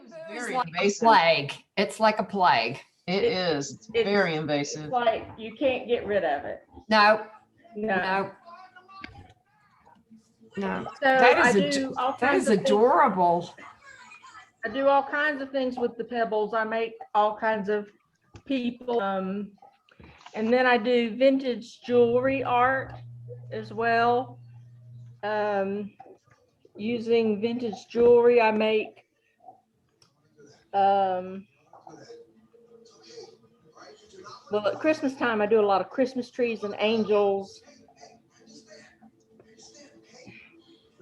It's very like invasive. a plague. It's like a plague. It is. It's very invasive. It's like you can't get rid of it. No, No. no. So That is adorable. I do all kinds of things with the pebbles. I make all kinds of people. And then I do vintage jewelry art as well. Using vintage jewelry, I make well, at Christmas time, I do a lot of Christmas trees and angels.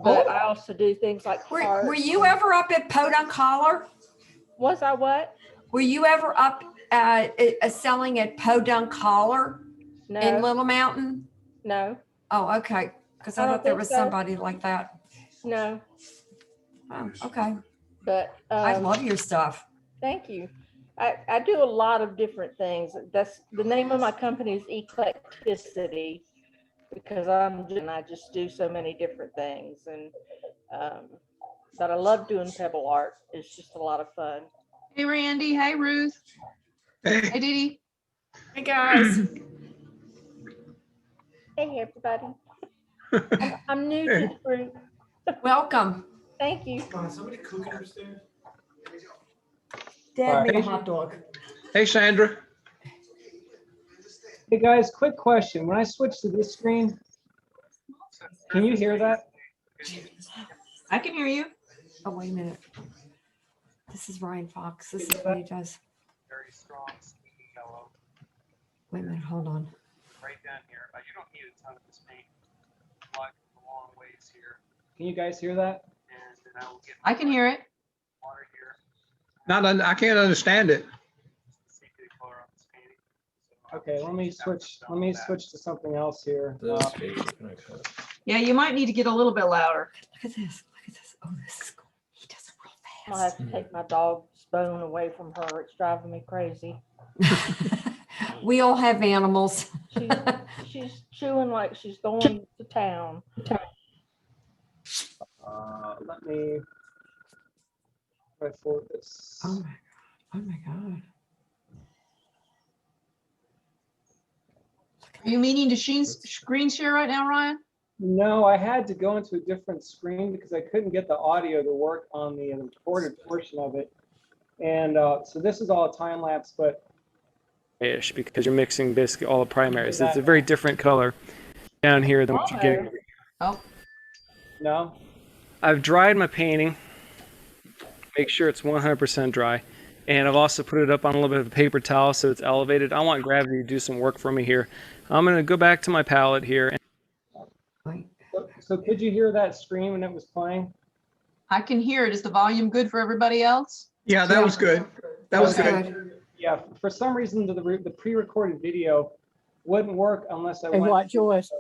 But I also do things like hearts. Were you ever up at Podunk Collar? Was I what? Were you ever up selling at Podunk Collar No. in Little Mountain? No. Oh, okay. Because I thought there was somebody like that. No. Oh, okay. But I love your stuff. Thank you. I do a lot of different things. That's the name of my company is Eclecticity, because I just do so many different things, and but I love doing pebble art. It's just a lot of fun. Hey, Randy. Hey, Ruth. Hey, Dee Dee. Hey, guys. Hey, everybody. I'm new to the group. Welcome. Thank you. Come on, somebody cooking upstairs? Dad made a hot dog. Hey, Sandra. Hey guys, quick question. When I switch to this screen, can you hear that? I can hear you. Oh, wait a minute. This is Ryan Fox. This is what he does. Very strong, sticky yellow. Wait a minute. Hold on. Right down here. You don't need a ton of this paint. Like a long ways here. Can you guys hear that? And then I will get. I can hear it. Water here. I can't understand it. See the color on this painting. Okay, let me switch to something else here. Yeah, you might need to get a little bit louder. Look at this. Look at this. Oh, this is cool. He does it real I'll fast. have to take my dog's bone away from her. It's driving me crazy. We all have animals. She's chewing like she's going to town. Let me try for this. Oh my God. Oh my God. Are you meaning to screen share right now, Ryan? No, I had to go into a different screen because I couldn't get the audio to work on the recorded portion of it. And so this is all time lapse, but Ish, because you're mixing basically all the primaries. It's a very different color down here than what you get. Oh, no. I've dried my painting. Make sure it's 100% dry. And I've also put it up on a little bit of a paper towel so it's elevated. I want gravity to do some work for me here. I'm going to go back to my palette here. So could you hear that scream when it was playing? I can hear it. Is the volume good for everybody else? Yeah, that was good. That was good. Yeah, for some reason the pre-recorded video wouldn't work unless I Hey, went what, Joyce?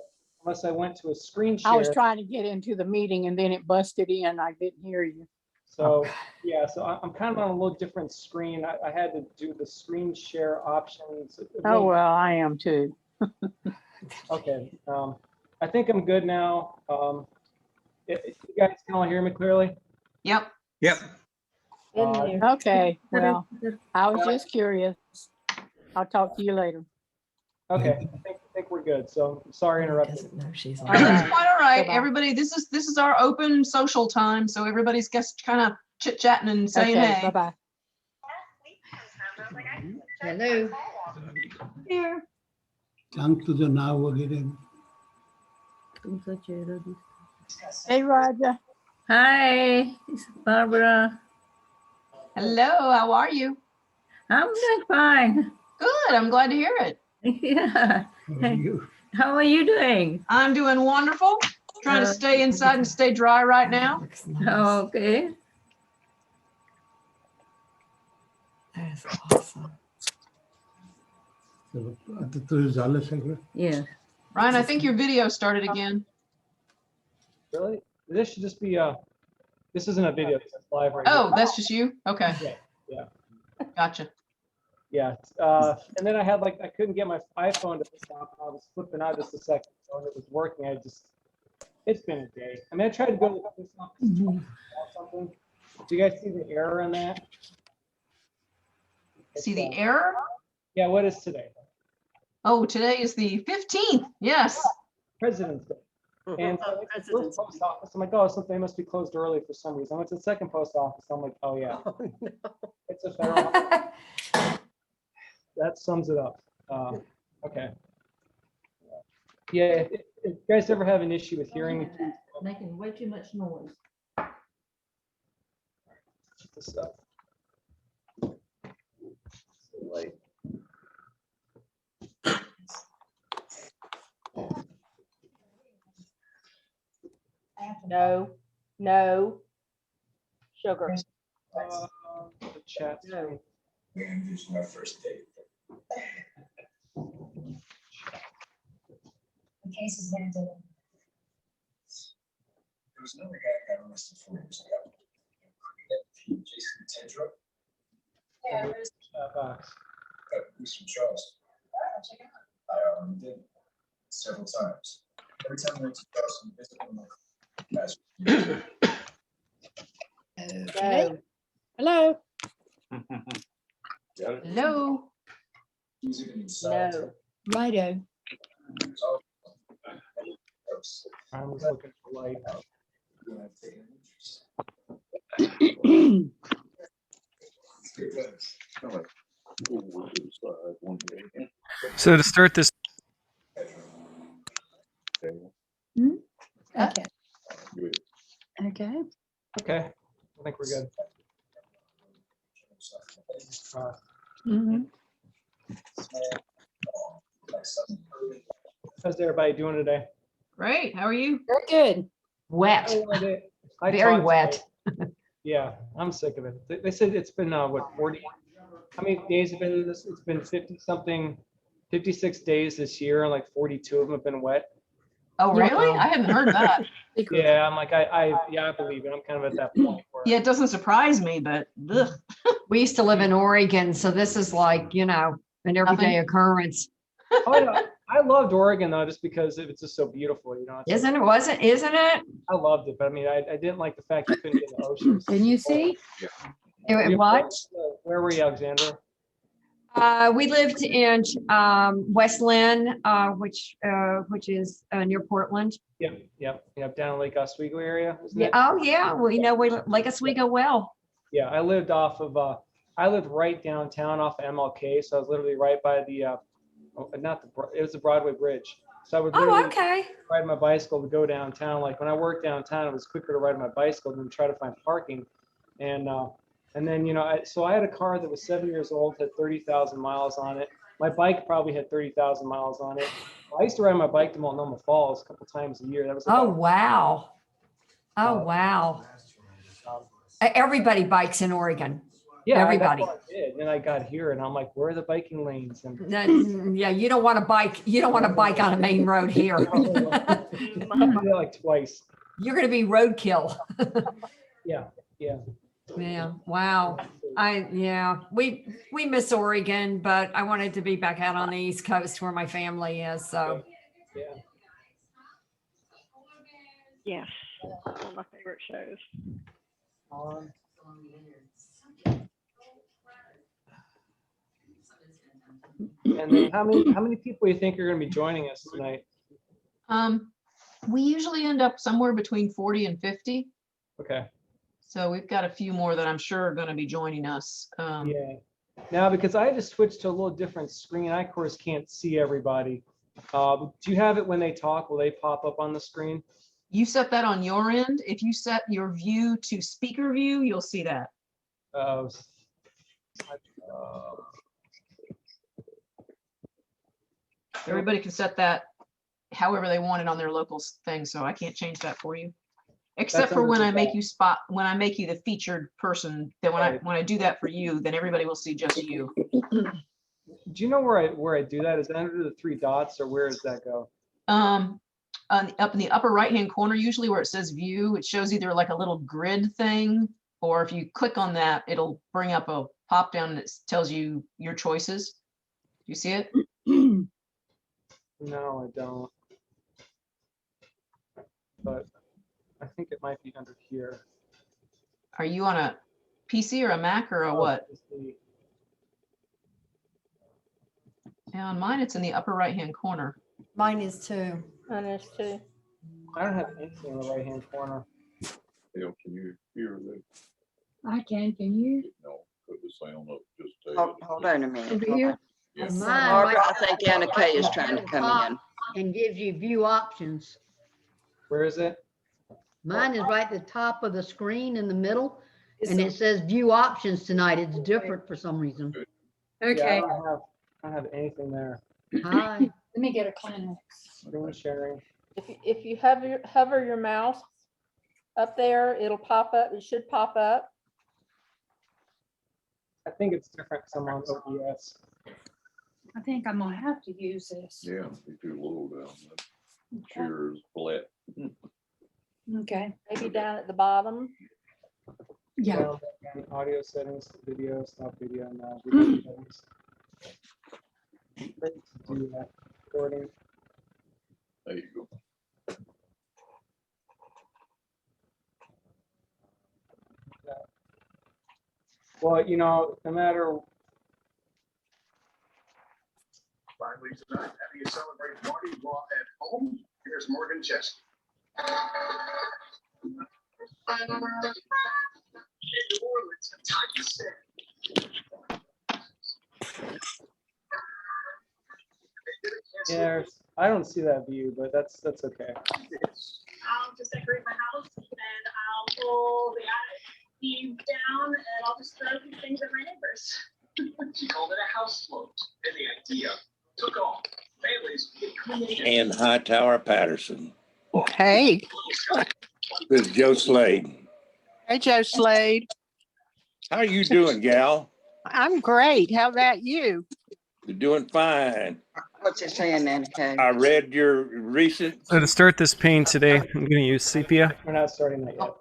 to a screen share. I was trying to get into the meeting and then it busted in. I didn't hear you. So yeah, so I'm kind of on a little different screen. I had to do the screen share options. Oh, well, I am too. Okay, I think I'm good now. You guys can all hear me clearly? Yep. Yep. Okay, well, I was just curious. I'll talk to you later. Okay, I think we're good. So sorry to interrupt. No, she's Oh, that's quite all right. Bye-bye. Everybody, this is our open social time, so everybody's just kind of chit-chatting and saying Okay, hey. bye-bye. Hello. Here. Jump to the now again. Hey, Roger. Hi, it's Barbara. Hello, how are you? I'm doing fine. Good, I'm glad to hear it. Yeah. How are you? How are you doing? I'm doing wonderful. Trying to stay inside and stay dry right now. Okay. That is awesome. Yeah. Ryan, I think your video started again. Really? This should just be this isn't a video, it's live right now. Oh, that's just you? Okay. Yeah. Gotcha. Yeah. And then I had I couldn't get my iPhone to stop. I was flipping out just a second, so it was working. It's been a day. I mean, I tried to go look this up or something. Do you guys see the error in that? See It's, the error? Yeah, what is today? Oh, today is the 15th. Yes. President's Day. And so I went to the first post office, I'm like, oh, so they must be closed early for some reason. I went to the second post office, I'm like, oh yeah, it's a federal holiday. That sums it up. Okay. Yeah, if you guys ever have an issue with hearing me, please Making way too much noise. keep this up. Like, No, no. Sugar. the chat screen. This is my first date. The case is handled. There was another guy who got arrested 4 years ago. Jason Tedra, Yeah, there's, Box. who's from Charleston. check it I already did it several times. Every time I went to Charleston, visit one of my guys. No. Hello. Hello. Music and inside. No. Righto. I was looking for light. So to start this, Okay. Okay. Okay, I think we're good. Mhm. How's everybody doing today? Great. How are you? Very good. Wet, I very taught wet. today. Yeah, I'm sick of it. They said it's been, what, 40? How many days have been this? It's been 50 something, 56 days this year, and like 42 of them have been wet. Oh, really? I hadn't heard that. Secret. Yeah, I'm like, yeah, I believe it. I'm kind of at that point where. Yeah, it doesn't surprise me, but ugh. We used to live in Oregon, so this is like, an everyday occurrence. Oh, yeah. I loved Oregon though, just because it's just so beautiful, It's like- Isn't it? I loved it, but I mean, I didn't like the fact you couldn't get in the ocean. Can you see? What? Where were you, Alexandra? We lived in West Lynn, which is near Portland. Yep, down in Lake Oswego area, isn't Yeah. it? Oh, yeah. We know Lake Oswego well. Yeah, I lived right downtown off of MLK, so I was literally right by the, it was the Broadway Bridge. So I would Oh, literally okay. ride my bicycle to go downtown. Like when I worked downtown, it was quicker to ride my bicycle than try to find parking. And then, so I had a car that was 7 years old, had 30,000 miles on it. My bike probably had 30,000 miles on it. I used to ride my bike to Multnomah Falls a couple times a year. That was Oh, about- wow. Oh, wow. Everybody bikes in Oregon. Yeah, everybody. that's what I did. And then I got here and I'm like, where are the biking lanes? And Yeah, you don't want to bike. You don't want to bike on a main road here. I did it like twice. You're going to be roadkill. Yeah. Yeah. Wow. We miss Oregon, but I wanted to be back out on the East Coast where my family is. So Yeah. Yes, one of my favorite shows. And then how many people do you think are going to be joining us tonight? We usually end up somewhere between 40 and 50. Okay. So we've got a few more that I'm sure are going to be joining us. Yeah. Now, because I just switched to a little different screen, I of course can't see everybody. Do you have it when they talk? Will they pop up on the screen? You set that on your end. If you set your view to speaker view, you'll see that. Everybody can set that however they want it on their local thing, so I can't change that for you. Except for when I make you the featured person, then when I do that for you, then everybody will see just you. Do you know where I do that? Is it under the three dots or where does that go? Up in the upper right-hand corner, usually where it says view, it shows either like a little grid thing, or if you click on that, it'll bring up a pop down that tells you your choices. Do you see it? No, I don't. But I think it might be under here. Are you on a PC or a Mac or a what? Yeah, on mine, it's in the upper right-hand corner. Mine is too. Mine is too. I don't have anything in the right-hand corner. Dale, can you hear that? I can you? No, put the sound up, just. Hold on a minute. Over Hold here? on. Yes. Mine Barbara, right I think Anna Kay is trying to come in. and gives you view options. Where is it? Mine is right at the top of the screen in the middle, and it says view options tonight. It's different for some reason. Yeah, Okay. I don't have anything there. Hi. Let me get a Kleenex. Screen sharing. If you have hover your mouse up there, it'll pop up. It should pop up. I think it's different because I'm on OBS. I think I'm gonna have to use this. Yeah, you do low down. That chair is flat. Okay. Maybe down at the bottom. Yeah. Down in audio settings, video, stop video, now video settings. Great to do that recording. There you go. Well, you know, no matter. Finally tonight, having a celebrate Mardi Gras at home, here's Morgan Chesky. In New Orleans, Kentucky said. Yeah, I don't see that view, but that's okay. I'll just decorate my house and I'll pull the attic view down and I'll just throw some things at my neighbors. She called it a house float, and the idea took off. Families get creative. And Hightower Patterson. Hey. This is Joe Slade. Hey, Joe Slade. How are you doing, gal? I'm great. How about you? You're doing fine. What's it saying, Anna Kay? I read your recent. So to start this painting today, I'm going to use sepia. We're not starting that yet.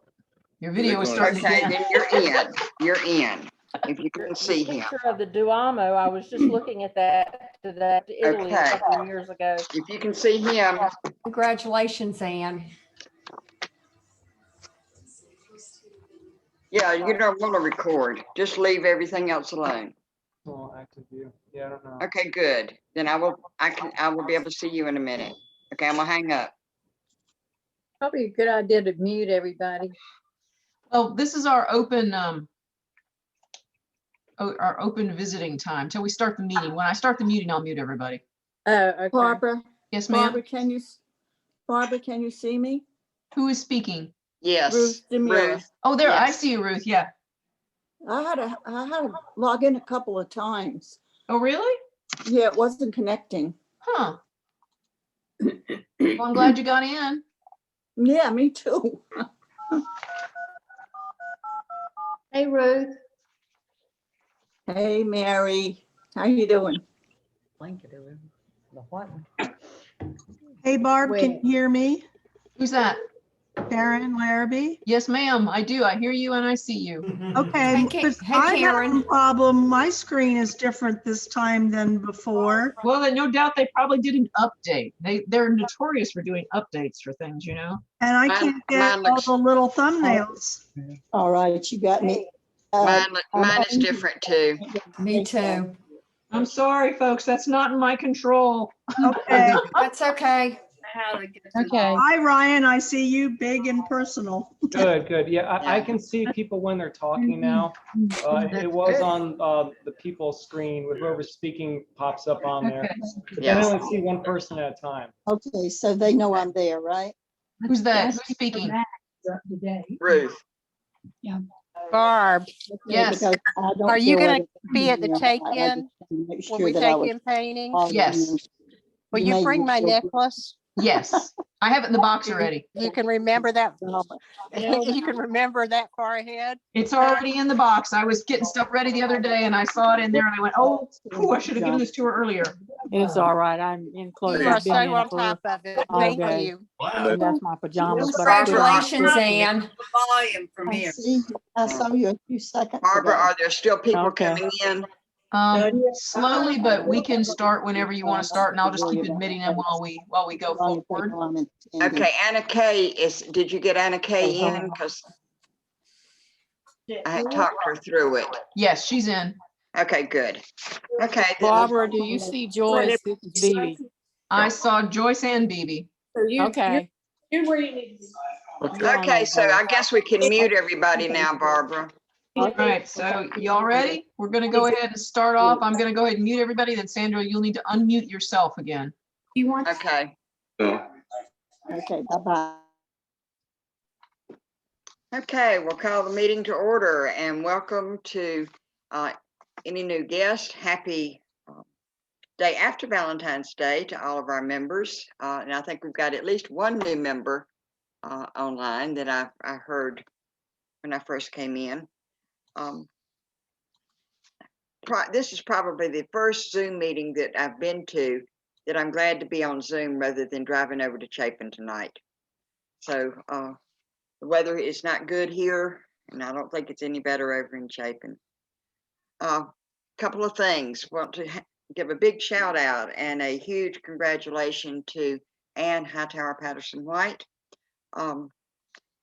Your video is starting Okay, again. then you're in. You're in. If you can see him. Picture of the Duomo. I was just looking at that to Italy a Okay. couple of years ago. If you can see him. Congratulations, Anne. Yeah, you don't want to record. Just leave everything else alone. Oh, active view. Yeah, I don't know. Okay, good. Then I will be able to see you in a minute. Okay, I'm gonna hang up. Probably a good idea to mute everybody. Well, this is our open, our open visiting time till we start the meeting. When I start the meeting, I'll mute everybody. Okay. Barbara, Yes, ma'am. Barbara, can you see me? Who is speaking? Yes. Ruth Demira. Ruth. Oh, there, I Yes. see you, Ruth. Yeah. I had to log in a couple of times. Oh, really? Yeah, it wasn't connecting. Huh. Well, I'm glad you got in. Yeah, me too. Hey, Ruth. Hey, Mary, how you doing? Hey, Barb, can you hear me? Who's that? Karen Larrabee. Yes, ma'am. I do. I hear you and I see you. Okay, Hey, because hey, I had Karen. a problem. My screen is different this time than before. Well, then no doubt they probably did an update. They're notorious for doing updates for things, you know? And I Mine- can't get mine all looks- the little thumbnails. All right, you got me. Mine is different too. Me too. I'm sorry, folks. That's not in my control. Okay. That's okay. Okay. Hi, Ryan. I see you big and personal. Good, good. Yeah, I can see people when they're talking now. It was on the people's screen with whoever's speaking pops up on there. But then I Yes. only see one person at a time. Okay, so they know I'm there, right? Who's that? Who's speaking? Ruth. Barb, Yes. Because I don't are you feel going like to be at the I just take-in wanted to make when sure we that I take was in paintings? following Yes. you. Will You you may bring my still- necklace? Yes. I have it in the box already. You can remember that. No. You can remember that far ahead. It's already in the box. I was getting stuff ready the other day and I saw it in there and I went, oh, I should have given this to her earlier. It's all right. I'm in close. You are I've been so in on for- top of it. all Thank day. you. That's my pajamas. but I feel like- Congratulations, Anne. I see, I saw you a few seconds Barbara, ago. are there still people Okay. coming in? Slowly, but we can start whenever you want to start and I'll just keep admitting them while we go forward. Okay, Anna Kay did you get Anna Kay in? Because I had talked her through it. Yes, she's in. Okay, good. Okay. then- Barbara, do you see Joyce? This is Bibi. I saw Joyce and Bibi. Okay. You're where you need to be. Okay, so I guess we can mute everybody now, Barbara. All right, so y'all ready? We're gonna go ahead and start off. I'm gonna go ahead and mute everybody. Then Sandra, you'll need to unmute yourself again. Okay. Okay, bye-bye. Okay, we'll call the meeting to order and welcome to any new guests. Happy day after Valentine's Day to all of our members. And I think we've got at least one new member online that I heard when I first came in. This is probably the first Zoom meeting that I've been to that I'm glad to be on Zoom rather than driving over to Chapin tonight. So the weather is not good here, and I don't think it's any better over in Chapin. Couple of things. Want to give a big shout out and a huge congratulations to Ann Hightower Patterson White. And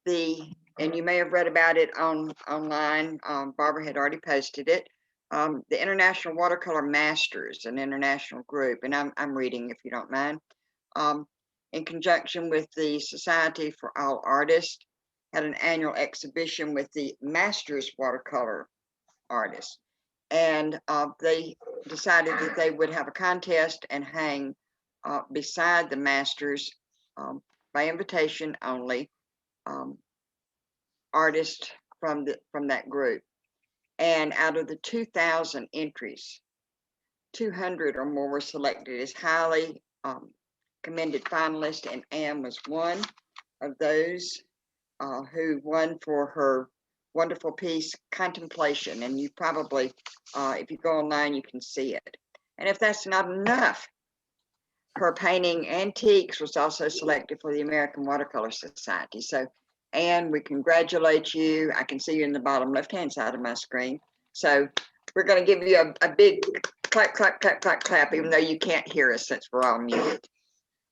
you may have read about it online. Barbara had already posted it. The International Watercolor Masters, an international group, and I'm reading if you don't mind. In conjunction with the Society for All Artists, had an annual exhibition with the Masters Watercolor artists. And they decided that they would have a contest and hang beside the Masters by invitation only artists from that group. And out of the 2,000 entries, 200 or more were selected as highly commended finalists, and Anne was one of those who won for her wonderful piece, Contemplation. And you probably, if you go online, you can see it. And if that's not enough, her painting Antiques was also selected for the American Watercolor Society. So, Anne, we congratulate you. I can see you in the bottom left-hand side of my screen. So we're going to give you a big clap, clap, clap, clap, clap, even though you can't hear us since we're all muted.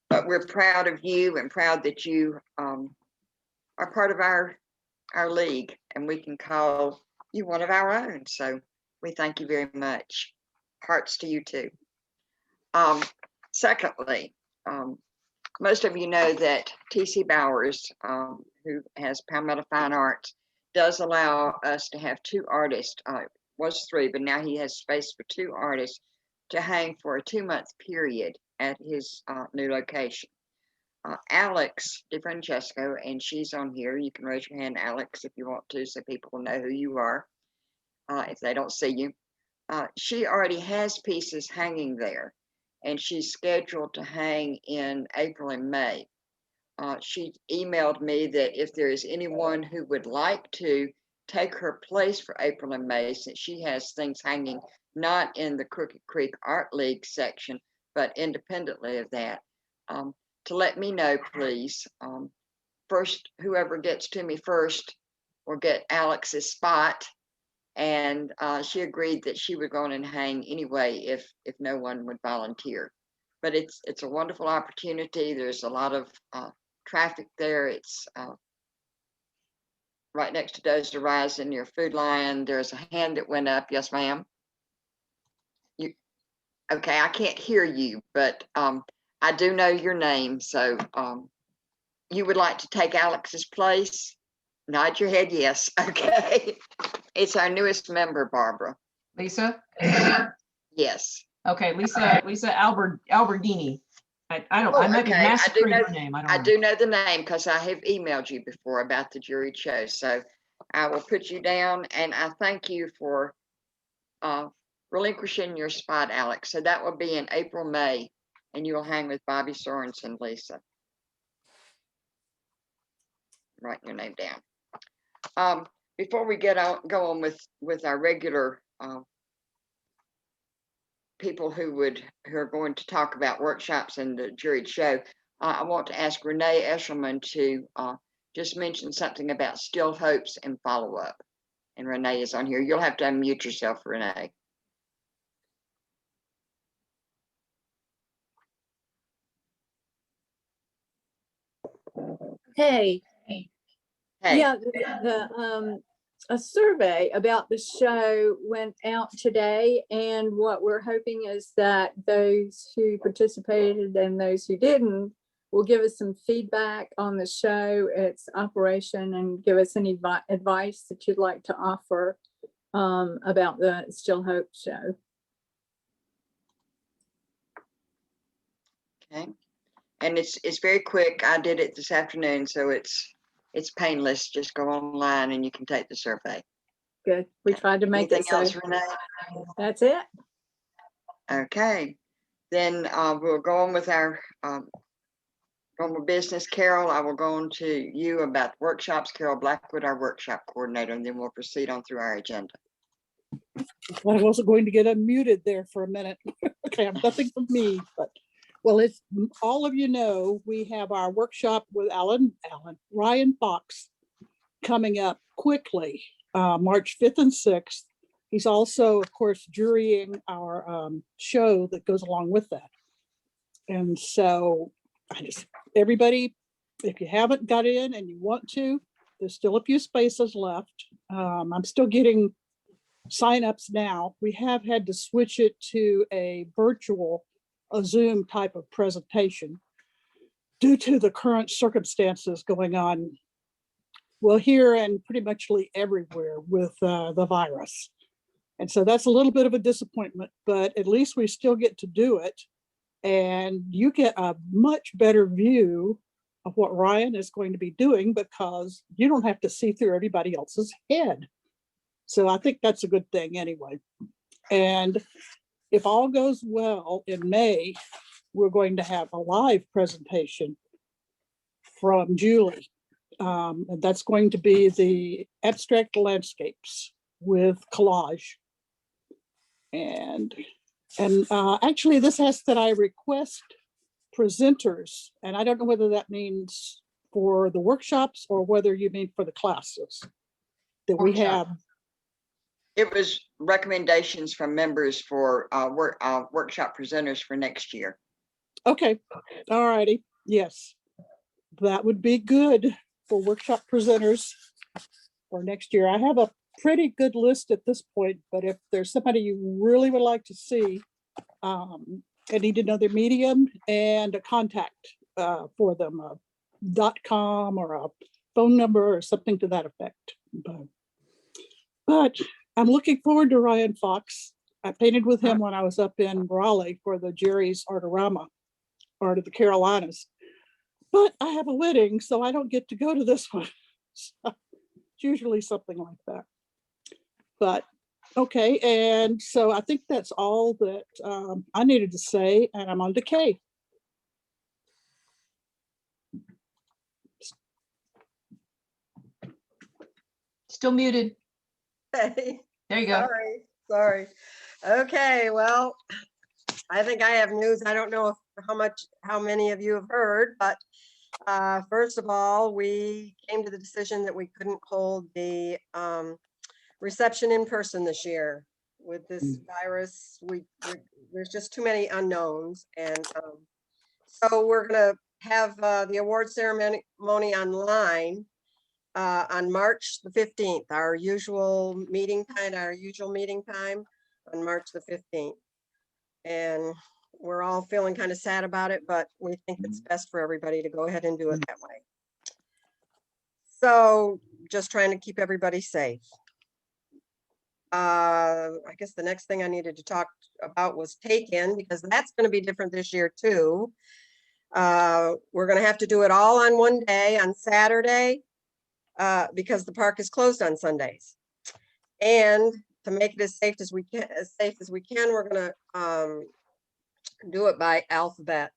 But we're proud of you and proud that you are part of our league, and we can call you one of our own. So we thank you very much. Hearts to you too. Secondly, most of you know that T.C. Bowers, who has Palmetto Fine Arts, does allow us to have two artists. It was three, but now he has space for two artists to hang for a 2-month period at his new location. Alex DeFrancesco, and she's on here. You can raise your hand, Alex, if you want to, so people will know who you are if they don't see you. She already has pieces hanging there, and she's scheduled to hang in April and May. She emailed me that if there is anyone who would like to take her place for April and May, since she has things hanging not in the Crooked Creek Art League section, but independently of that, to let me know, please. First, whoever gets to me first will get Alex's spot. And she agreed that she would go on and hang anyway if no one would volunteer. But it's a wonderful opportunity. There's a lot of traffic there. It's right next to Does the Rising near Food Lion. There's a hand that went up. Yes, ma'am. You okay? I can't hear you, but I do know your name. So you would like to take Alex's place? Nod your head, yes. Okay. It's our newest member, Barbara. Lisa? Yes. Okay, Lisa Albertini. I might be massacring her name. I do know the name because I have emailed you before about the juried show. So I will put you down, and I thank you for relinquishing your spot, Alex. So that will be in April, May, and you will hang with Bobby Sorensen, Lisa. Write your name down. Before we go on with our regular people who are going to talk about workshops and the juried show, I want to ask Renee Eshleman to just mention something about still hopes and follow-up. And Renee is on here. You'll have to unmute yourself, Renee. Hey. Hey. Yeah, the a survey about the show went out today, and what we're hoping is that those who participated and those who didn't will give us some feedback on the show, its operation, and give us any advice that you'd like to offer about the Still Hope show. Okay, and it's very quick. I did it this afternoon, so it's painless. Just go online and you can take the survey. Good. We tried to make Anything it else, so. Renee? That's it. Okay, then we'll go on with our normal business. Carol, I will go on to you about workshops. Carol Blackwood, our workshop coordinator, and then we'll proceed on through our agenda. I wasn't going to get unmuted there for a minute. Okay, I'm nothing from me, but well, as all of you know, we have our workshop with Ryan Fox coming up quickly, March 5th and 6th. He's also, of course, jurying our show that goes along with that. And so everybody, if you haven't got in and you want to, there's still a few spaces left. I'm still getting signups now. We have had to switch it to a Zoom type of presentation due to the current circumstances going on, well, here and pretty much everywhere with the virus. And so that's a little bit of a disappointment, but at least we still get to do it. And you get a much better view of what Ryan is going to be doing because you don't have to see through everybody else's head. So I think that's a good thing anyway. And if all goes well, in May, we're going to have a live presentation from Julie. And that's going to be the abstract landscapes with collage. And actually this has that I request presenters, and I don't know whether that means for the workshops or whether you mean for the classes that we have. It was recommendations from members for workshop presenters for next year. Okay, all righty, yes. That would be good for workshop presenters for next year. I have a pretty good list at this point, but if there's somebody you really would like to see, I need another medium and a contact for them, a .com or a phone number or something to that effect. But I'm looking forward to Ryan Fox. I painted with him when I was up in Raleigh for the Jerry's Artorama, Art of the Carolinas. But I have a wedding, so I don't get to go to this one. So it's usually something like that. But okay, and so I think that's all that I needed to say, and I'm on to Kay. Still muted. Hey. There you go. Sorry. Okay, well, I think I have news. I don't know how many of you have heard, but first of all, we came to the decision that we couldn't hold the reception in person this year with this virus. There's just too many unknowns, and so we're gonna have the award ceremony online on March the 15th, our usual meeting time on March the 15th. And we're all feeling kind of sad about it, but we think it's best for everybody to go ahead and do it that way. So just trying to keep everybody safe. I guess the next thing I needed to talk about was take-in, because that's going to be different this year too. We're going to have to do it all on one day on Saturday because the park is closed on Sundays. And to make it as safe as we can, we're going to do it by alphabet,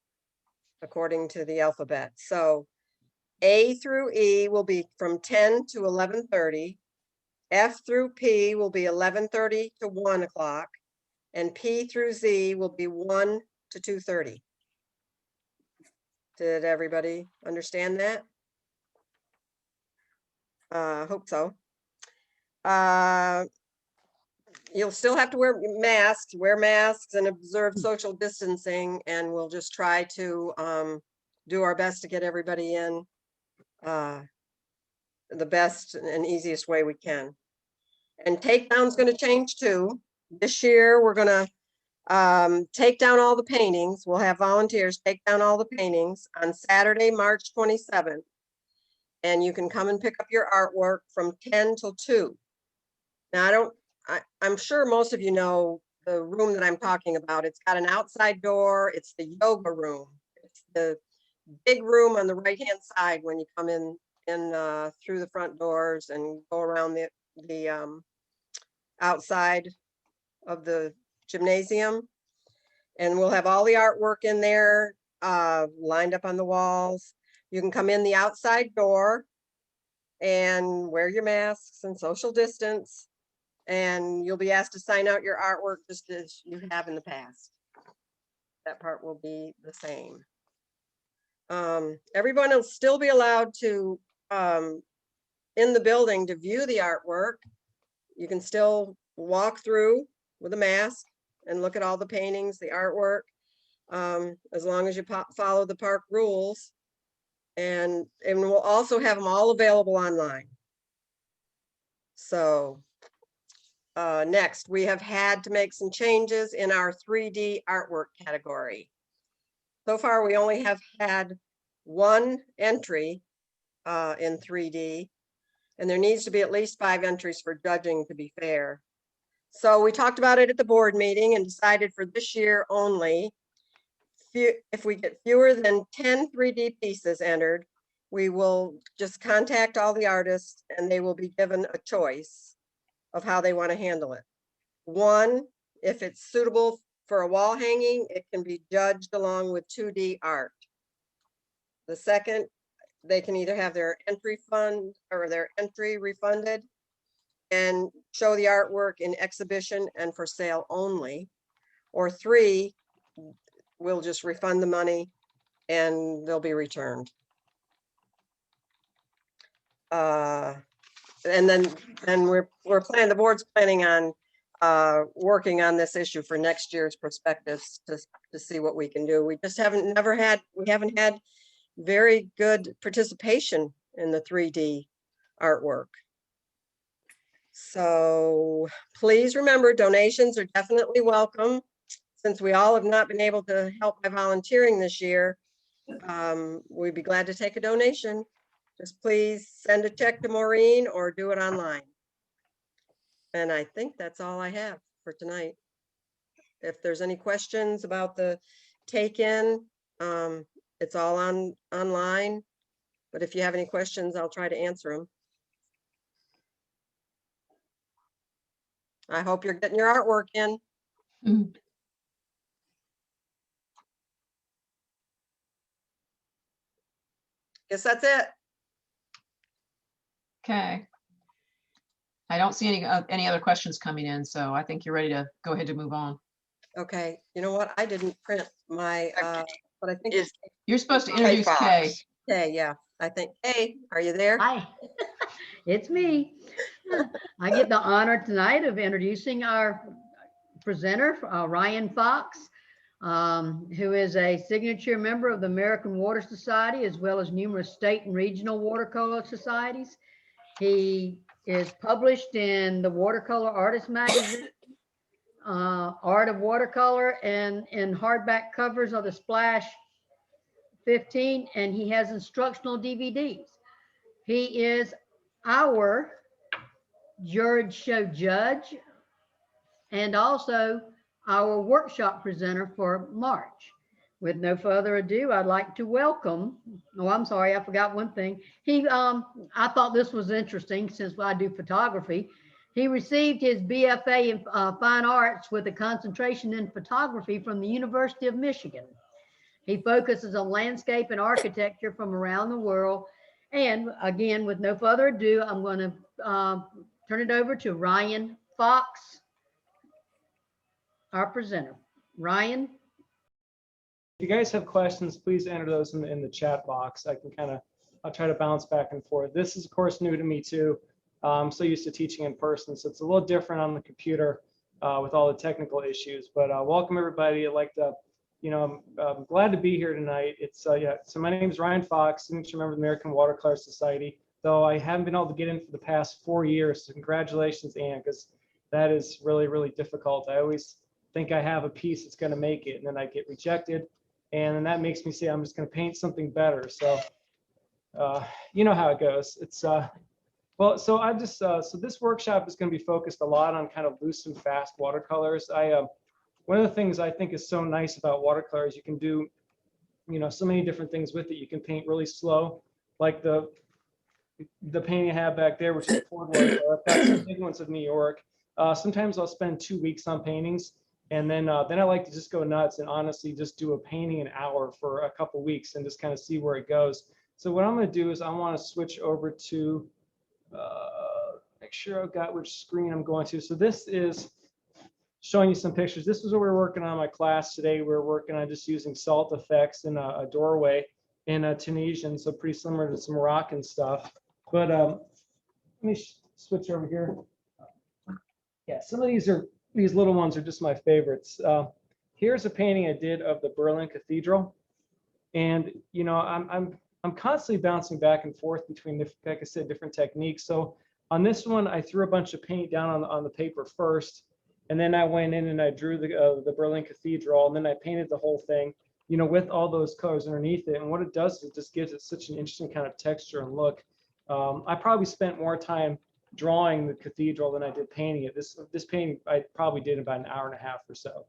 according to the alphabet. So A through E will be from 10 to 11:30. F through P will be 11:30 to 1 o'clock, and P through Z will be 1 to 2:30. Did everybody understand that? Hope so. You'll still have to wear masks and observe social distancing, and we'll just try to do our best to get everybody in the best and easiest way we can. And takedown's going to change too. This year, we're going to take down all the paintings. We'll have volunteers take down all the paintings on Saturday, March 27th. And you can come and pick up your artwork from 10 till 2. Now, I'm sure most of you know the room that I'm talking about. It's got an outside door. It's the yoga room. It's the big room on the right-hand side when you come in through the front doors and go around the outside of the gymnasium. And we'll have all the artwork in there lined up on the walls. You can come in the outside door and wear your masks and social distance. And you'll be asked to sign out your artwork just as you have in the past. That part will be the same. Everyone will still be allowed to, in the building, to view the artwork. You can still walk through with a mask and look at all the paintings, the artwork, as long as you follow the park rules. And we'll also have them all available online. So next, we have had to make some changes in our 3D artwork category. So far, we only have had one entry in 3D, and there needs to be at least 5 entries for judging to be fair. So we talked about it at the board meeting and decided for this year only, if we get fewer than 10 3D pieces entered, we will just contact all the artists and they will be given a choice of how they want to handle it. 1, if it's suitable for a wall hanging, it can be judged along with 2D art. The second, they can either have their entry fund or their entry refunded and show the artwork in exhibition and for sale only. Or 3, we'll just refund the money and they'll be returned. And then the board's planning on working on this issue for next year's prospectus to see what we can do. We just haven't had very good participation in the 3D artwork. So please remember, donations are definitely welcome. Since we all have not been able to help by volunteering this year, we'd be glad to take a donation. Just please send a check to Maureen or do it online. And I think that's all I have for tonight. If there's any questions about the take-in, it's all online. But if you have any questions, I'll try to answer them. I hope you're getting your artwork in. Mm-hmm. Guess that's it. Okay. I don't see any other questions coming in, so I think you're ready to go ahead and move on. Okay, you know what? I didn't print my, but I think it's. You're supposed to introduce Kay. Kay, yeah. I think, Kay, are you there? Hi, it's me. I get the honor tonight of introducing our presenter, Ryan Fox, who is a signature member of the American Watercolor Society, as well as numerous state and regional watercolor societies. He is published in the Watercolor Artist Magazine, Art of Watercolor, and in hardback covers of the Splash 15, and he has instructional DVDs. He is our Juror Show judge and also our workshop presenter for March. With no further ado, I'd like to welcome, oh, I'm sorry, I forgot one thing. I thought this was interesting since I do photography. He received his BFA in Fine Arts with a concentration in photography from the University of Michigan. He focuses on landscape and architecture from around the world. And again, with no further ado, I'm going to turn it over to Ryan Fox, our presenter. Ryan. If you guys have questions, please enter those in the chat box. I'll try to bounce back and forth. This is of course new to me too. I'm so used to teaching in person, so it's a little different on the computer with all the technical issues. But welcome everybody. I'd like to, I'm glad to be here tonight. So my name is Ryan Fox, signature member of the American Watercolor Society. So I haven't been able to get in for the past 4 years. So congratulations, Anne, because that is really, really difficult. I always think I have a piece that's going to make it, and then I get rejected. And then that makes me say, I'm just going to paint something better. So you know how it goes. It's well, so I just so this workshop is going to be focused a lot on kind of loose and fast watercolors. One of the things I think is so nice about watercolors, you can do, so many different things with it. You can paint really slow, like the painting I have back there, which is Fort Worth. I've got some big ones of New York. Sometimes I'll spend 2 weeks on paintings, and then I like to just go nuts and honestly just do a painting an hour for a couple weeks and just kind of see where it goes. So what I'm going to do is I want to switch over to make sure I've got which screen I'm going to. So this is showing you some pictures. This is what we're working on in my class today. We're working on just using salt effects in a doorway in Tunisian, so pretty similar to some Moroccan stuff. But let me switch over here. Yeah, some of these little ones are just my favorites. Here's a painting I did of the Berlin Cathedral, and I'm constantly bouncing back and forth between, like I said, different techniques. So on this one, I threw a bunch of paint down on the paper first, and then I went in and I drew the Berlin Cathedral, and then I painted the whole thing, with all those colors underneath it. And what it does is it just gives it such an interesting kind of texture and look. I probably spent more time drawing the cathedral than I did painting it. This painting I probably did about an hour and a half or so.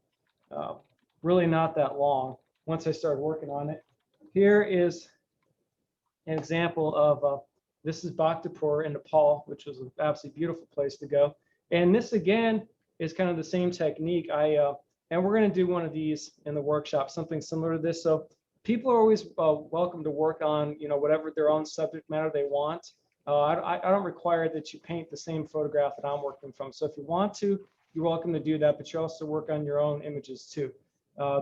Really not that long once I started working on it. Here is an example of this is Bhaktapur in Nepal, which was an absolutely beautiful place to go. And this again is kind of the same technique. And we're going to do one of these in the workshop, something similar to this. So people are always welcome to work on whatever their own subject matter they want. I don't require that you paint the same photograph that I'm working from. So if you want to, you're welcome to do that, but you also work on your own images too.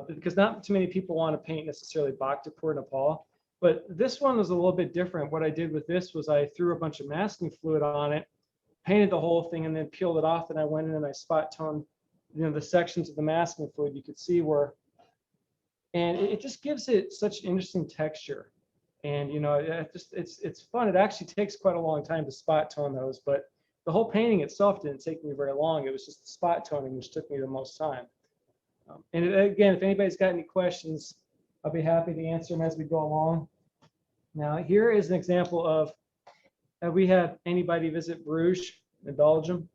Because not too many people want to paint necessarily Bhaktapur, Nepal. But this one was a little bit different. What I did with this was I threw a bunch of masking fluid on it, painted the whole thing, and then peeled it off. And I went in and I spot toned, the sections of the masking fluid. You could see where, and it just gives it such interesting texture. And it's fun. It actually takes quite a long time to spot tone those, but the whole painting itself didn't take me very long. It was just the spot toning which took me the most time. And again, if anybody's got any questions, I'll be happy to answer them as we go along. Now, here is an example of, have we had anybody visit Bruges in Belgium?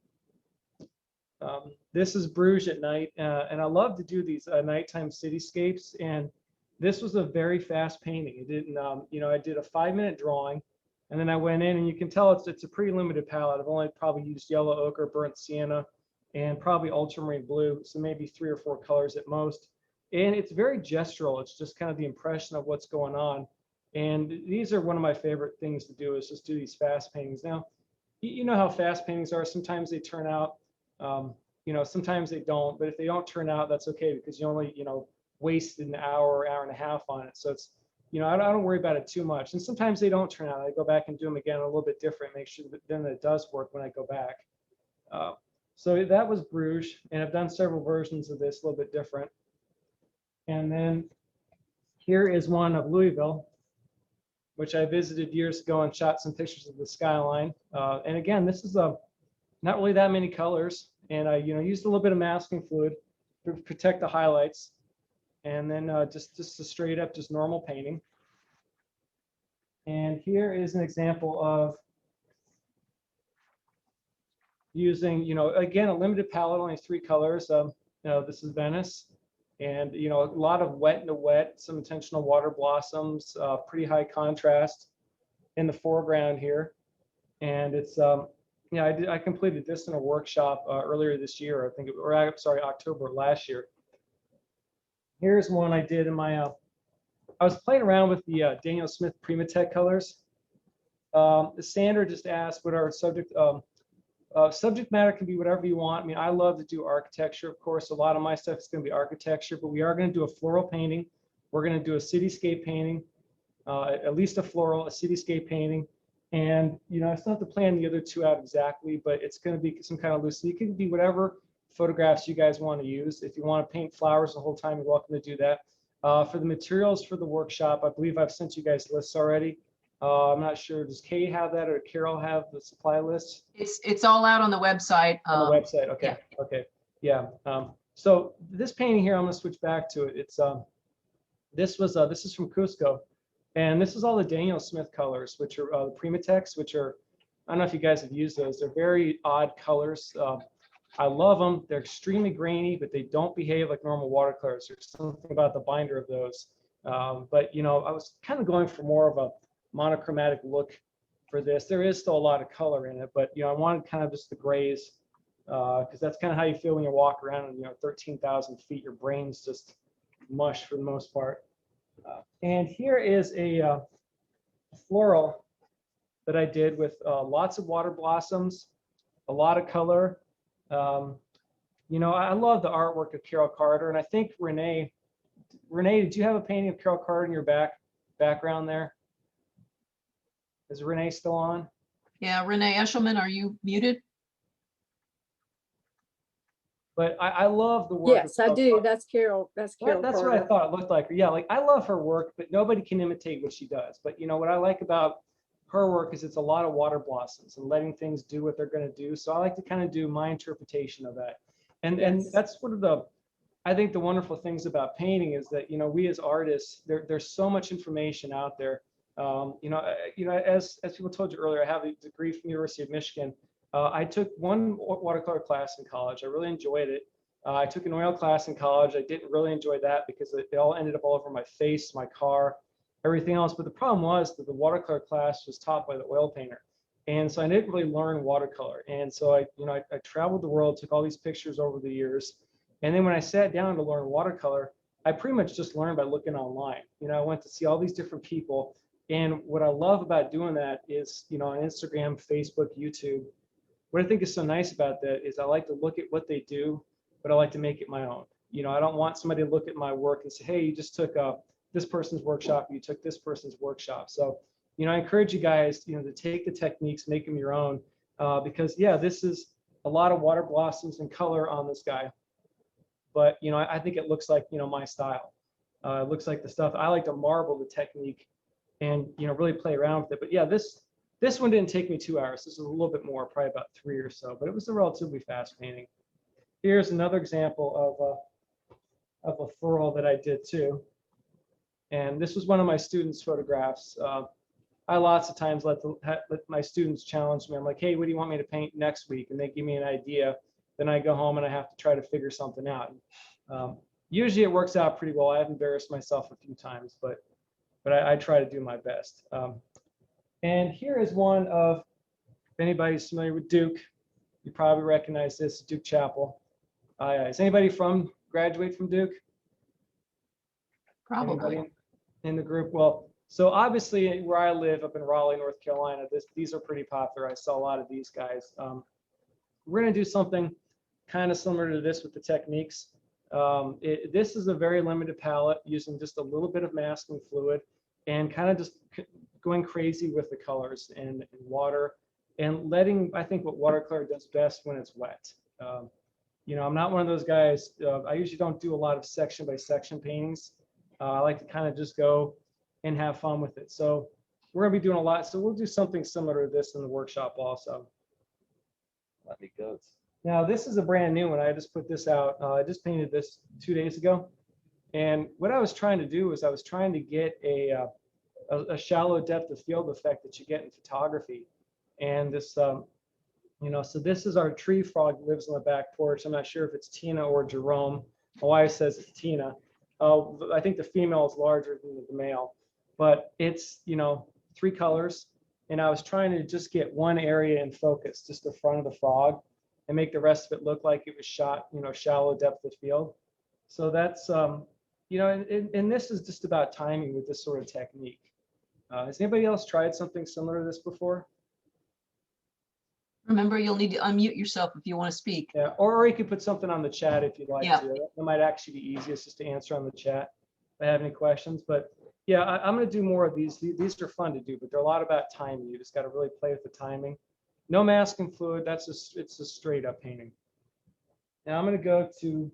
This is Bruges at night, and I love to do these nighttime cityscapes. And this was a very fast painting. It didn't, I did a 5-minute drawing, and then I went in, and you can tell it's a pretty limited palette. I've only probably used yellow ochre, burnt sienna, and probably ultramarine blue, so maybe 3 or 4 colors at most. And it's very gestural. It's just kind of the impression of what's going on. And these are one of my favorite things to do, is just do these fast paintings. Now, you know how fast paintings are. Sometimes they turn out, sometimes they don't. But if they don't turn out, that's okay, because you only, wasted an hour and a half on it. So it's, I don't worry about it too much. And sometimes they don't turn out. I go back and do them again a little bit different, make sure that then it does work when I go back. So that was Bruges, and I've done several versions of this a little bit different. And then here is one of Louisville, which I visited years ago and shot some pictures of the skyline. And again, this is not really that many colors, and I used a little bit of masking fluid to protect the highlights, and then just a straight up just normal painting. And here is an example of using, again, a limited palette, only 3 colors. This is Venice. And, a lot of wet into wet, some intentional water blossoms, pretty high contrast in the foreground here. And it's, I completed this in a workshop earlier this year, I think, October of last year. Here's one I did in my, I was playing around with the Daniel Smith Primatech colors. Sandra just asked what our subject matter can be whatever you want. I mean, I love to do architecture, of course. A lot of my stuff is going to be architecture, but we are going to do a floral painting. We're going to do a cityscape painting, at least a floral, a cityscape painting. And, I still have to plan the other 2 out exactly, but it's going to be some kind of loose. So it can be whatever photographs you guys want to use. If you want to paint flowers the whole time, you're welcome to do that. For the materials for the workshop, I believe I've sent you guys lists already. I'm not sure, does Kay have that or Carol have the supply list? It's all out on the website. On the website, okay, okay, yeah. So this painting here, I'm gonna switch back to it. It's this is from Cusco, and this is all the Daniel Smith colors, which are the Primatex, which are, I don't know if you guys have used those. They're very odd colors. I love them. They're extremely grainy, but they don't behave like normal watercolors. There's something about the binder of those. But you know, I was kind of going for more of a monochromatic look for this. There is still a lot of color in it, but you know, I wanted kind of just the grays, because that's kind of how you feel when you walk around and, you know, 13,000 feet, your brain's just mush for the most part. And here is a floral that I did with lots of water blossoms, a lot of color. You know, I love the artwork of Carol Carter, and I think Renee, did you have a painting of Carol Carter in your background there? Is Renee still on? Yeah, Renee Eshleman, are you muted? But I love the work. Yes, I do. That's Carol. That's Carol. That's what I thought it looked like. Yeah, like I love her work, but nobody can imitate what she does. But you know what I like about her work is it's a lot of water blossoms and letting things do what they're going to do. So I like to kind of do my interpretation of that. And that's one of the, I think the wonderful things about painting is that, you know, we as artists, there's so much information out there. You know, as people told you earlier, I have a degree from the University of Michigan. I took one watercolor class in college. I really enjoyed it. I took an oil class in college. I didn't really enjoy that because it all ended up all over my face, my car, everything else. But the problem was that the watercolor class was taught by the oil painter. And so I didn't really learn watercolor. And so I traveled the world, took all these pictures over the years. And then when I sat down to learn watercolor, I pretty much just learned by looking online. You know, I went to see all these different people. And what I love about doing that is, you know, on Instagram, Facebook, YouTube, what I think is so nice about that is I like to look at what they do, but I like to make it my own. You know, I don't want somebody to look at my work and say, hey, you just took this person's workshop, you took this person's workshop. So, you know, I encourage you guys, you know, to take the techniques, make them your own, because yeah, this is a lot of water blossoms and color on this guy. But, you know, I think it looks like, you know, my style. It looks like the stuff, I like to marble the technique and, you know, really play around with it. But yeah, this one didn't take me 2 hours. This is a little bit more, probably about 3 or so, but it was a relatively fast painting. Here's another example of a floral that I did too. And this was one of my students' photographs. I lots of times let my students challenge me. I'm like, hey, what do you want me to paint next week? And they give me an idea. Then I go home and I have to try to figure something out. Usually it works out pretty well. I've embarrassed myself a few times, but I try to do my best. And here is one of, if anybody's familiar with Duke, you probably recognize this, Duke Chapel. Is anybody graduate from Duke? Probably. Anybody in the group? Well, so obviously where I live up in Raleigh, North Carolina, these are pretty popular. I saw a lot of these guys. We're gonna do something kind of similar to this with the techniques. This is a very limited palette using just a little bit of masking fluid and kind of just going crazy with the colors and water and letting, I think what watercolor does best when it's wet. You know, I'm not one of those guys, I usually don't do a lot of section by section paintings. I like to kind of just go and have fun with it. So we're gonna be doing a lot. So we'll do something similar to this in the workshop also. Let me go. Now this is a brand new one. I just put this out. I just painted this 2 days ago. And what I was trying to do is I was trying to get a shallow depth of field effect that you get in photography. And this, you know, so this is our tree frog that lives on the back porch. I'm not sure if it's Tina or Jerome. My wife says it's Tina. I think the female is larger than the male, but it's, you know, 3 colors. And I was trying to just get one area in focus, just the front of the frog, and make the rest of it look like it was shot, you know, shallow depth of field. So that's, you know, and this is just about timing with this sort of technique. Has anybody else tried something similar to this before? Remember, you'll need to unmute yourself if you want to speak. Yeah, or you could put something on the chat if you'd like Yeah. to. That might actually be easiest just to answer on the chat if I have any questions. But yeah, I'm going to do more of these. These are fun to do, but they're a lot about timing. You just got to really play with the timing. No masking fluid. It's a straight up painting. Now I'm going to go to.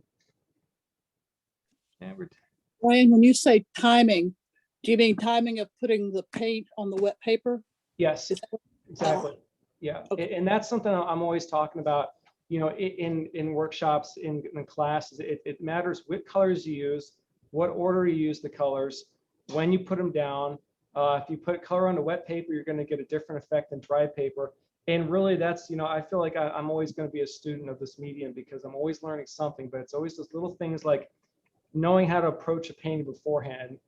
Ryan, when you say timing, Do you mean timing of putting the paint on the wet paper? Yes, Is that what- exactly. Yeah, Okay. and that's something I'm always talking about, you know, in workshops, in classes. It matters what colors you use, what order you use the colors, when you put them down. If you put color on the wet paper, you're going to get a different effect than dry paper. And really, that's, you know, I feel like I'm always going to be a student of this medium because I'm always learning something. But it's always those little things like knowing how to approach a painting beforehand.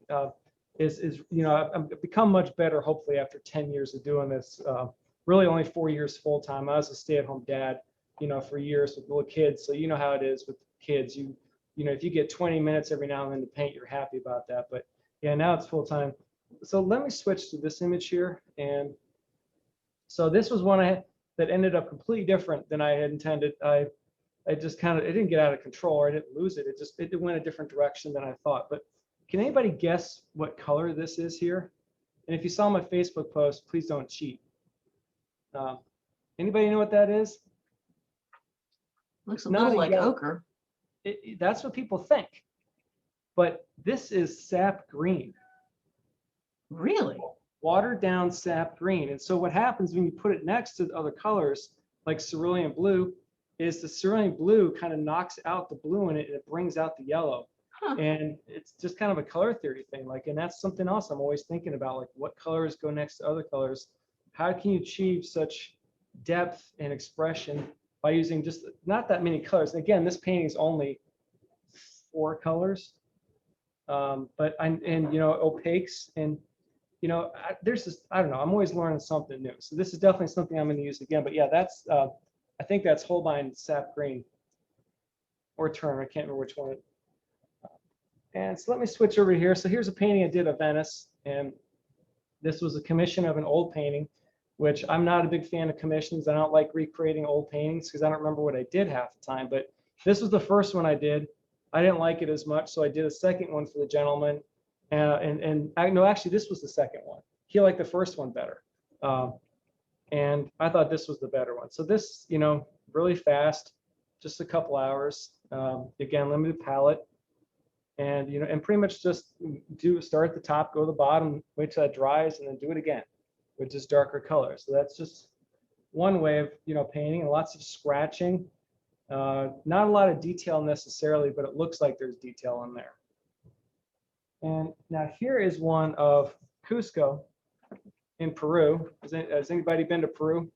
Is you know, I've become much better hopefully after 10 years of doing this. Really only 4 years full time. I was a stay-at-home dad, you know, for years with little kids. So you know how it is with kids. You know, if you get 20 minutes every now and then to paint, you're happy about that. But yeah, now it's full time. So let me switch to this image here. And so this was one that ended up completely different than I had intended. I just kind of, it didn't get out of control, or I didn't lose it. It went a different direction than I thought. But can anybody guess what color this is here? And if you saw my Facebook post, please don't cheat. Anybody know what that is? Looks a Not little like yellow. ochre. That's what people think. But this is sap green. Really? Watered down sap green. And so what happens when you put it next to other colors like cerulean blue is the cerulean blue kind of knocks out the blue in it and it brings out the yellow. Huh. And it's just kind of a color theory thing. Like, and that's something else I'm always thinking about, like what colors go next to other colors. How can you achieve such depth and expression by using just not that many colors? And again, this painting is only 4 colors, but you know, opaques, and you know, there's this, I don't know, I'm always learning something new. So this is definitely something I'm going to use again. But yeah, that's I think that's Holbein sap green or Turner. I can't remember which one. And so let me switch over here. So here's a painting I did of Venice, and this was a commission of an old painting, which I'm not a big fan of commissions. I don't like recreating old paintings because I don't remember what I did half the time. But this was the first one I did. I didn't like it as much, so I did a second one for the gentleman. No, actually, this was the second one. He liked the first one better, and I thought this was the better one. So this, you know, really fast, just a couple hours. Again, limited palette. And you know, and pretty much just start at the top, go to the bottom, wait till that dries, and then do it again with just darker colors. So that's just one way of, you know, painting, and lots of scratching. Not a lot of detail necessarily, but it looks like there's detail in there. And now here is one of Cusco in Peru. Has anybody been to Peru?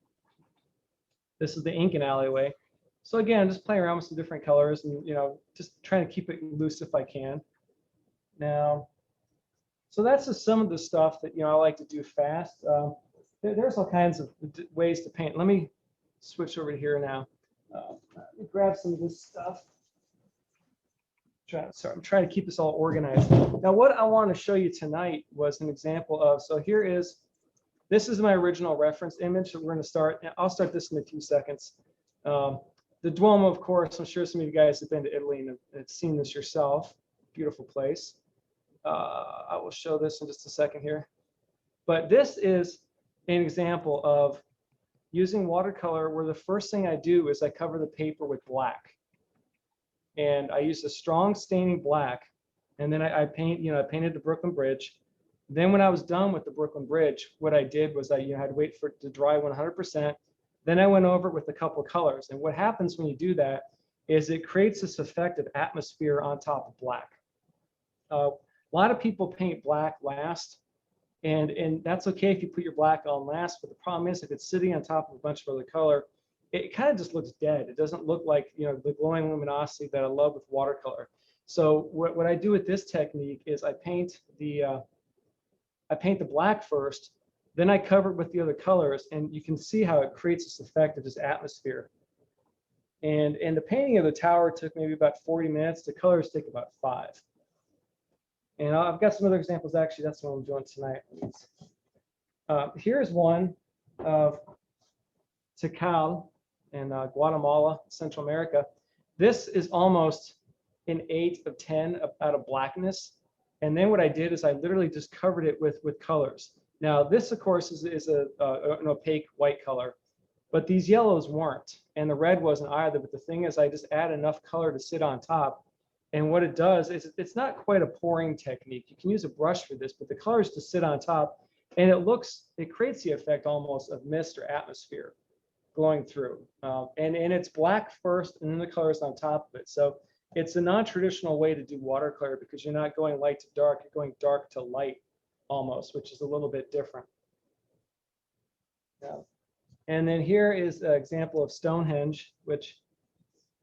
This is the Incan alleyway. So again, just playing around with some different colors and, you know, just trying to keep it loose if I can. Now, so that's just some of the stuff that, you know, I like to do fast. There's all kinds of ways to paint. Let me switch over to here now. Let me grab some of this stuff. Sorry, I'm trying to keep this all organized. Now, what I want to show you tonight was an example of, so here is, this is my original reference image that we're going to start. I'll start this in a few seconds. The Duomo, of course, I'm sure some of you guys have been to Italy and have seen this yourself. Beautiful place. I will show this in just a second here. But this is an example of using watercolor where the first thing I do is I cover the paper with black. And I use a strong staining black. And then I paint, you know, I painted the Brooklyn Bridge. Then when I was done with the Brooklyn Bridge, what I did was I, you know, had to wait for it to dry 100%. Then I went over it with a couple of colors. And what happens when you do that is it creates this effect of atmosphere on top of black. A lot of people paint black last, and that's okay if you put your black on last, but the problem is if it's sitting on top of a bunch of other color, it kind of just looks dead. It doesn't look like, you know, the glowing luminosity that I love with watercolor. So what I do with this technique is I paint the black first, then I cover it with the other colors, and you can see how it creates this effect of this atmosphere. And the painting of the tower took maybe about 40 minutes. The colors take about 5. And I've got some other examples. Actually, that's what I'm doing tonight. Here's one of CCAL in Guatemala, Central America. This is almost an 8 of 10 out of blackness. And then what I did is I literally just covered it with colors. Now this, of course, is an opaque white color, but these yellows weren't, and the red wasn't either. But the thing is, I just add enough color to sit on top And what it does is it's not quite a pouring technique. You can use a brush for this, but the colors just sit on top, and it creates the effect almost of mist or atmosphere glowing through. And it's black first, and then the colors on top of it. So it's a non-traditional way to do watercolor because you're not going light to dark, you're going dark to light almost, which is a little bit different. Yeah. And then here is an example of Stonehenge, which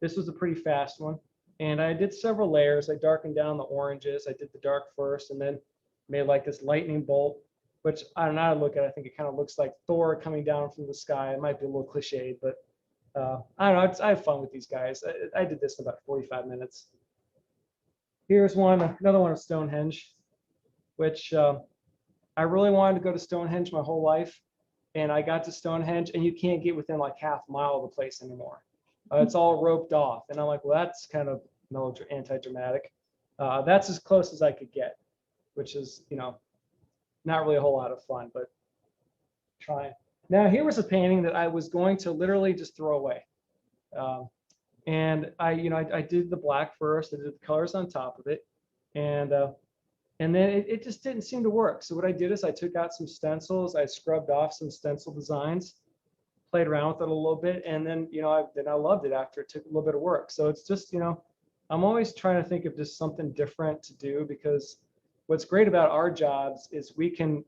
this was a pretty fast one. And I did several layers. I darkened down the oranges. I did the dark first and then made like this lightning bolt, which I don't know how to look at it. I think it kind of looks like Thor coming down from the sky. It might be a little cliched, but I don't know. I have fun with these guys. I did this in about 45 minutes. Here's another one of Stonehenge, which I really wanted to go to Stonehenge my whole life. And I got to Stonehenge, and you can't get within like half a mile of the place anymore. It's all roped off. And I'm like, well, that's kind of anti-dramatic. That's as close as I could get, which is, not really a whole lot of fun, but trying. Now, here was a painting that I was going to literally just throw away. And I did the black first. I did the colors on top of it. And then it just didn't seem to work. So what I did is I took out some stencils. I scrubbed off some stencil designs, played around with it a little bit, and then I loved it after it took a little bit of work. So it's just I'm always trying to think of just something different to do, because what's great about our jobs is we can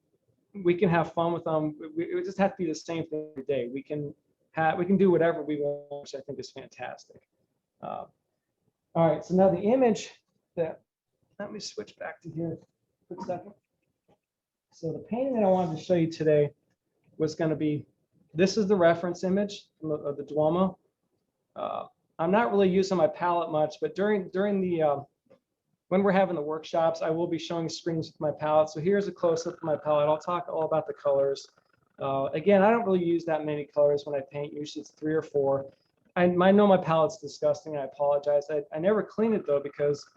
have fun with them. It just have to be the same thing every day. We can do whatever we want, which I think is fantastic. All right, so now the image that. Let me switch back to here for a second. So the painting that I wanted to show you today was going to be, this is the reference image of the Duomo. I'm not really using my palette much, but during the, when we're having the workshops, I will be showing screens with my palette. So here's a close-up of my palette. I'll talk all about the colors. Again, I don't really use that many colors when I paint. Usually it's 3 or 4. I know my palette's disgusting. I apologize. I never clean it though, because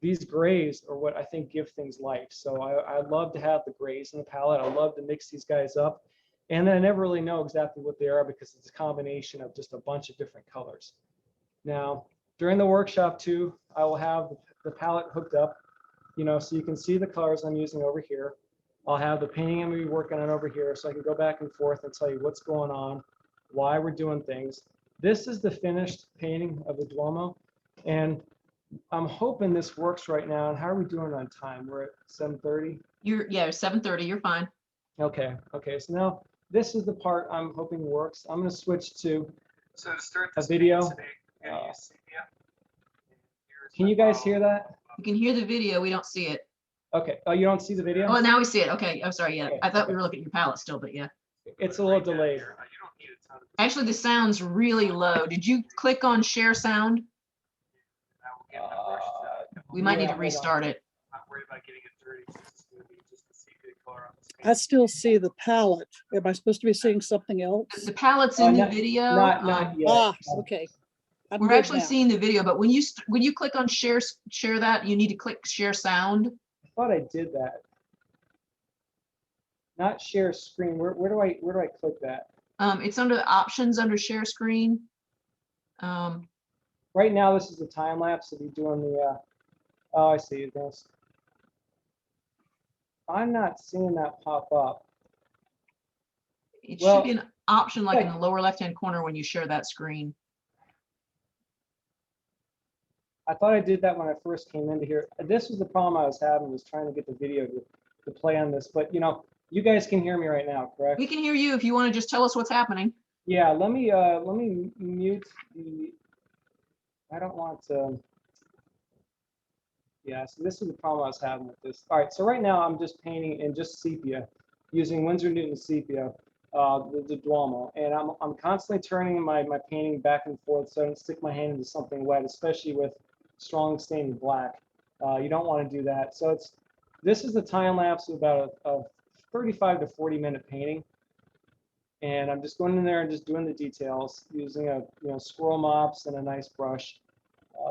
these grays are what I think give things life. So I love to have the grays in the palette. I love to mix these guys up. And then I never really know exactly what they are, because it's a combination of just a bunch of different colors. Now, during the workshop too, I will have the palette hooked up, so you can see the colors I'm using over here. I'll have the painting I'm going to be working on over here, so I can go back and forth and tell you what's going on, why we're doing things. This is the finished painting of the Duomo. And I'm hoping this works right now. And how are we doing on time? We're at 7:30. Yeah, 7:30. You're fine. Okay. So now this is the part I'm hoping works. I'm going to switch to a video. Can you guys hear that? You can hear the video. We don't see it. Okay. Oh, you don't see the video? Oh, now we see it. Okay. I'm sorry. Yeah, Okay. I thought we were looking at your palette still, but yeah. It's a little delayed. Actually, the sound's really low. Did you click on share sound? We might need to restart it. I still see the palette. Am I supposed to be seeing something else? The palette's in the video. Not yet. Okay. I'm We're good actually now. seeing the video, but when you click on share that, you need to click share sound. I thought I did that. Not share screen. Where do I click that? It's under the options under share screen. Right now, this is the time lapse of you doing the. Oh, I see this. I'm not seeing that pop up. It should be an option like in the lower left-hand corner when you share that screen. I thought I did that when I first came into here. This was the problem I was having, was trying to get the video to play on this. But you guys can hear me right now, correct? We can hear you if you want to just tell us what's happening. Yeah, let me mute the. I don't want to. Yeah, so this is the problem I was having with this. All right, so right now I'm just painting in just sepia, using Winsor Newton sepia, the Duomo, and I'm constantly turning my painting back and forth so I don't stick my hand into something wet, especially with strong staining black. You don't want to do that. So this is the time lapse of about a 35 to 40 minute painting, and I'm just going in there and just doing the details using a squirrel mops and a nice brush.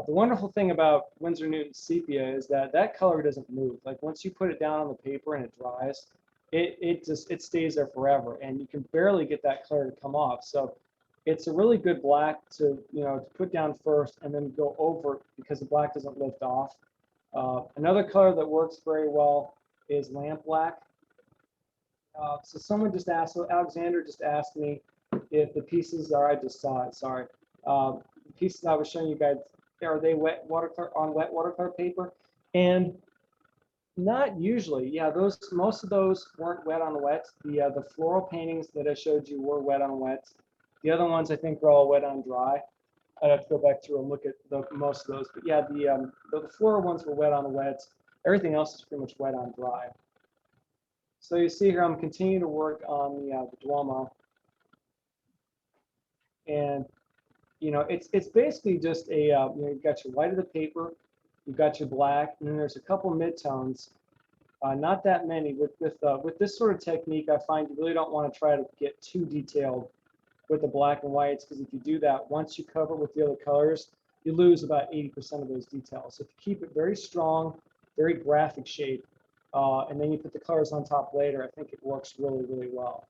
The wonderful thing about Winsor Newton sepia is that color doesn't move. Like once you put it down on the paper and it dries, it stays there forever, and you can barely get that color to come off. So It's a really good black to, to put down first and then go over because the black doesn't lift off. Another color that works very well is lamp black. So someone just asked, so Alexander just asked me if the pieces are, I just saw it, sorry. The pieces I was showing you guys, are they wet watercolor on wet watercolor paper? And not usually. Yeah, most of those weren't wet on wet. The floral paintings that I showed you were wet on wet. The other ones I think were all wet on dry. I'd have to go back through and look at most of those. But yeah, the floral ones were wet on wet. Everything else is pretty much wet on dry. So you see here, I'm continuing to work on the Duomo. And it's basically just a you've got your white of the paper, you've got your black, and then there's a couple midtones. Not that many. With this sort of technique, I find you really don't want to try to get too detailed with the black and whites, because if you do that, once you cover with the other colors, you lose about 80% of those details. So if you keep it very strong, very graphic shape, and then you put the colors on top later, I think it works really, really well.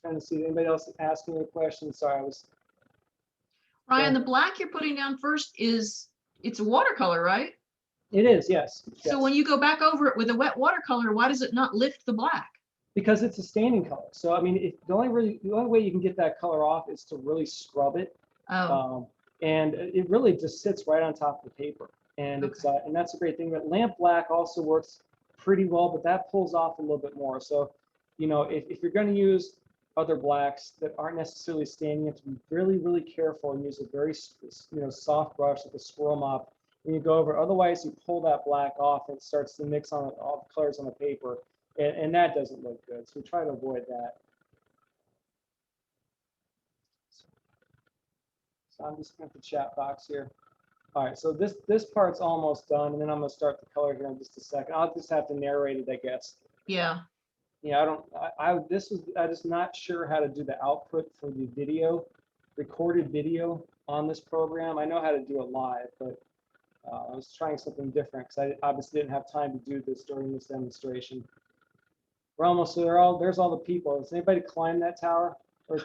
Trying to see if anybody else asking any questions. Sorry, I was. Ryan, the black you're putting down first it's a watercolor, right? It is, yes. So when you go back over it with a wet watercolor, why does it not lift the black? Because it's a staining color. So I mean, the only way you can get that color off is to really scrub it. Oh. And it really just sits right on top of the paper. And it's and that's a great thing. But lamp black also works pretty well, but that pulls off a little bit more. So, if you're going to use other blacks that aren't necessarily staining, you have to be really, really careful and use a very, soft brush like a squirrel mop when you go over. Otherwise, you pull that black off and it starts to mix on all the colors on the paper, and that doesn't look good. So we try to avoid that. So I'm just going to the chat box here. All right, so this part's almost done, and then I'm going to start the color here in just a second. I'll just have to narrate it, I guess. Yeah. Yeah, I'm just not sure how to do the output for the video, recorded video on this program. I know how to do it live, but I was trying something different because I obviously didn't have time to do this during this demonstration. We're almost there. There's all the people. Has anybody climbed that tower or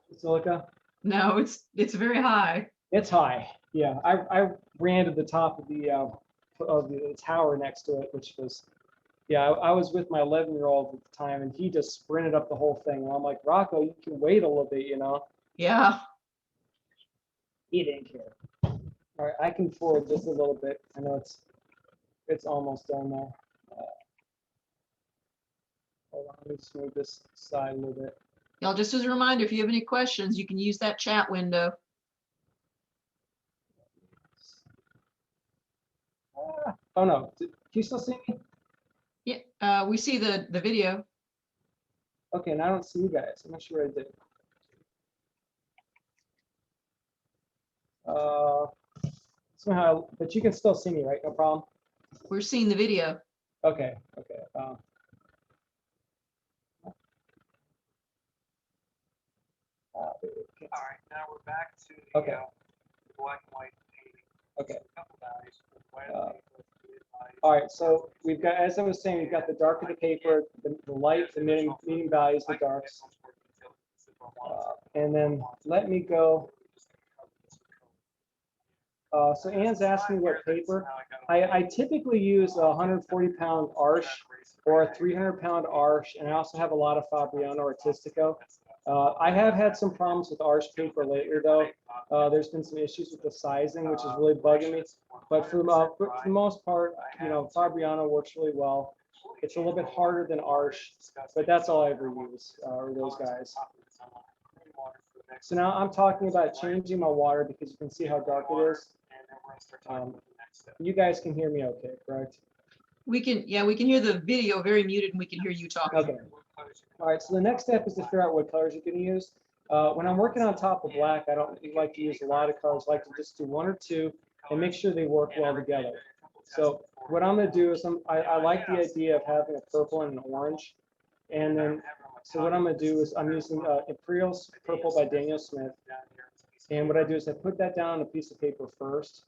Basilica? No, it's very high. It's high. Yeah, I ran to the top of the tower next to it, which was. Yeah, I was with my 11-year-old at the time, and he just sprinted up the whole thing. And I'm like, Rocco, you can wait a little bit, Yeah. He didn't care. All right, I can forward this a little bit. I know it's almost done now. Hold on, let me just move this side a little bit. Y'all, just as a reminder, if you have any questions, you can use that chat window. Oh no, can you still see me? Yeah, we see the video. Okay, and I don't see you guys. I'm not sure I did. Somehow, but you can still see me, right? No problem. We're seeing the video. Okay. Okay. All right, now we're back to the black and white painting. Okay. Couple values. All right, so we've got, as I was saying, we've got the darker the paper, the light, the medium values, the darks. And then let me go. So Anne's asking what paper. I typically use a 140-pound Arch or a 300-pound Arch, and I also have a lot of Fabriano Artistico. I have had some problems with Arch paper lately, though. There's been some issues with the sizing, which is really bugging me. But for the most part, Fabriano works really well. It's a little bit harder than Arch, but that's all I ever use, are those guys. So now I'm talking about changing my water because you can see how dark it is. You guys can hear me okay, correct? We can hear the video very muted, and we can hear you talking. Okay. All right, so the next step is to figure out what colors you're going to use. When I'm working on top of black, I don't like to use a lot of colors. I like to just do one or two and make sure they work well together. So what I'm going to do is I like the idea of having a purple and an orange. And then, so what I'm going to do is I'm using Imperial's Purple by Daniel Smith. And what I do is I put that down on a piece of paper first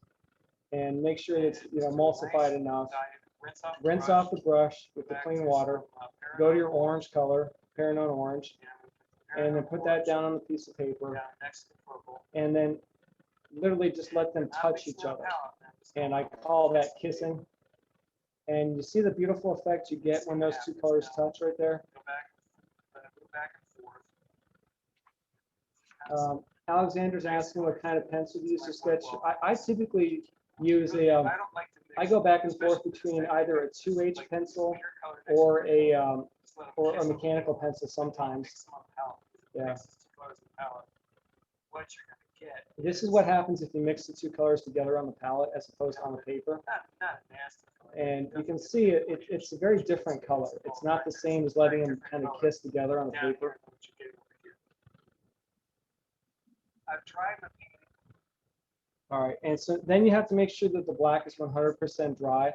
and make sure it's emulsified enough. Rinse off the brush with the clean water. Go to your orange color, Paranone orange, and then put that down on the piece of paper. And then literally just let them touch each other. And I call that kissing. And you see the beautiful effect you get when those two colors touch right there. Alexander's asking what kind of pencil to use to sketch. I typically use I go back and forth between either a 2H pencil or a mechanical pencil sometimes. Yeah. This is what happens if you mix the two colors together on the palette as opposed to on the paper. And you can see it's a very different color. It's not the same as letting them kind of kiss together on the paper. All right, and so then you have to make sure that the black is 100% dry.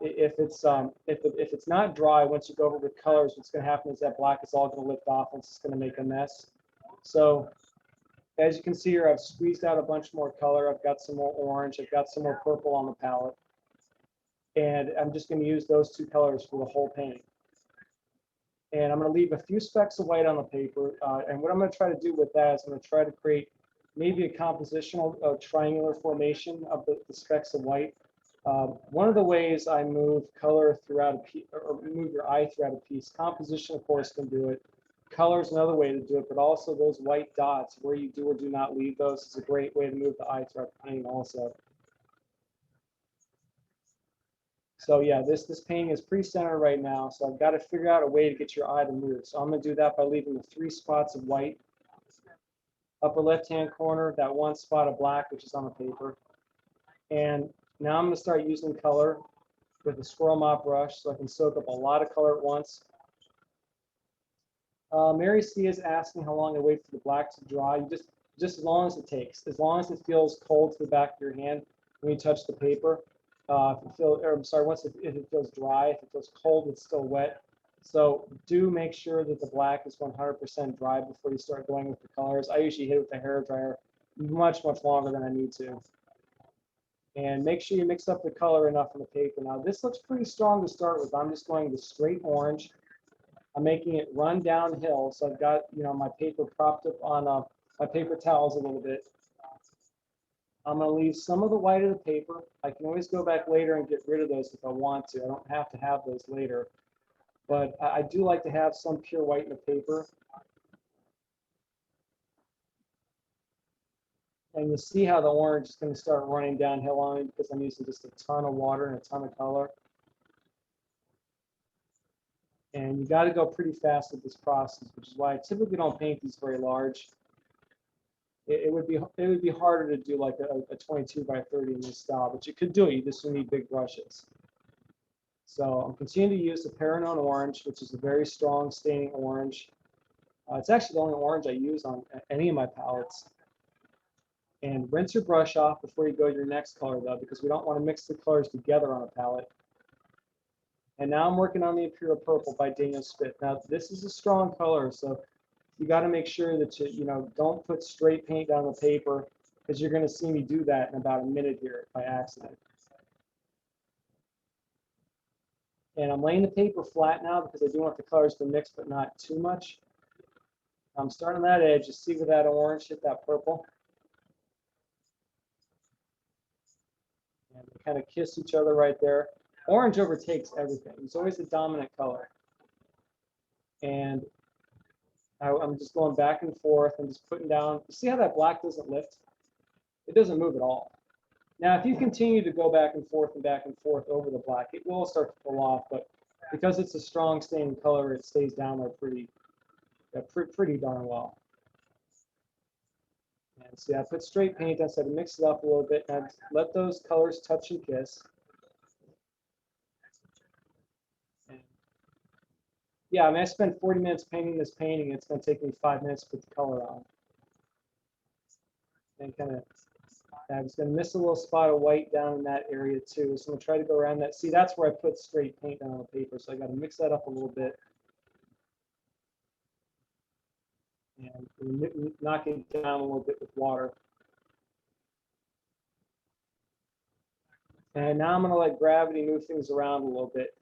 If it's not dry, once you go over with colors, what's going to happen is that black is all going to lift off, and it's going to make a mess. So as you can see here, I've squeezed out a bunch more color. I've got some more orange. I've got some more purple on the palette. And I'm just going to use those two colors for the whole painting. And I'm going to leave a few specks of white on the paper. And what I'm going to try to do with that is I'm going to try to create maybe a compositional triangular formation of the specks of white. One of the ways I move color throughout a piece, or move your eye throughout a piece, composition, of course, can do it. Color is another way to do it, but also those white dots, where you do or do not leave those, is a great way to move the eye throughout the painting also. So yeah, this painting is pre-centered right now, so I've got to figure out a way to get your eye to move. So I'm going to do that by leaving the 3 spots of white. Upper left-hand corner, that 1 spot of black, which is on the paper. And now I'm going to start using color with a swirl mop brush so I can soak up a lot of color at once. Mary C is asking how long I wait for the black to dry. You just as long as it takes, as long as it feels cold to the back of your hand when you touch the paper. If it feels dry, if it feels cold, it's still wet. So do make sure that the black is 100% dry before you start going with the colors. I usually hit it with the hair dryer much longer than I need to. And make sure you mix up the color enough on the paper. Now this looks pretty strong to start with. I'm just going with straight orange. I'm making it run downhill. So I've got, you know, my paper propped up on my paper towels a little bit. I'm going to leave some of the white of the paper. I can always go back later and get rid of those if I want to. I don't have to have those later. But I do like to have some pure white in the paper. And you see how the orange is going to start running downhill on me because I'm using just a ton of water and a ton of color. And you got to go pretty fast with this process, which is why I typically don't paint these very large. It would be harder to do like a 22 by 30 in this style, but you could do it. You just need big brushes. So I'm continuing to use the Paranone orange, which is a very strong staining orange. It's actually the only orange I use on any of my palettes. And rinse your brush off before you go to your next color, though, because we don't want to mix the colors together on a palette. And now I'm working on the Imperial Purple by Daniel Spitz. Now this is a strong color, so you got to make sure that you don't put straight paint down the paper, because you're going to see me do that in about a minute here by accident. And I'm laying the paper flat now because I do want the colors to mix, but not too much. I'm starting on that edge. You see where that orange hit that purple. And they kind of kiss each other right there. Orange overtakes everything. It's always the dominant color. And I'm just going back and forth and just putting down. You see how that black doesn't lift? It doesn't move at all. Now, if you continue to go back and forth over the black, it will start to pull off. But because it's a strong staining color, it stays down there pretty darn well. And see, I put straight paint. I said to mix it up a little bit and let those colors touch and kiss. And yeah, I mean, I spent 40 minutes painting this painting. It's going to take me 5 minutes to put the color on. And kind of, I was going to miss a little spot of white down in that area too. So I'm going to try to go around that. See, that's where I put straight paint down on the paper. So I got to mix that up a little bit. And knock it down a little bit with water. And now I'm going to let gravity move things around a little bit.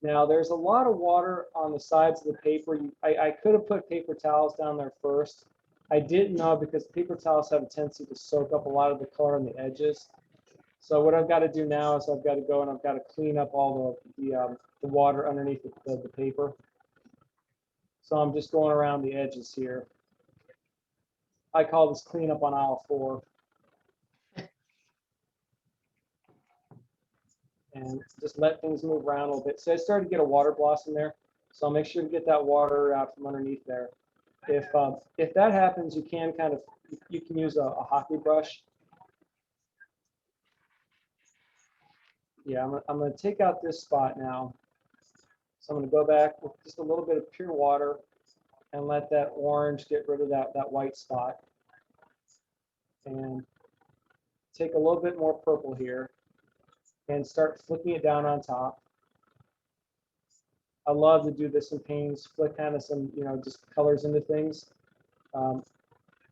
Now there's a lot of water on the sides of the paper. I could have put paper towels down there first. I didn't know because paper towels have a tendency to soak up a lot of the color on the edges. So what I've got to do now is I've got to go and I've got to clean up all the water underneath the paper. So I'm just going around the edges here. I call this cleanup on aisle 4. And just let things move around a little bit. So I started to get a water blossom there. So I'll make sure to get that water out from underneath there. If that happens, you can you can use a hockey brush. Yeah, I'm going to take out this spot now. So I'm going to go back with just a little bit of pure water and let that orange get rid of that white spot. And take a little bit more purple here and start flicking it down on top. I love to do this in paintings, flick kind of some, just colors into things.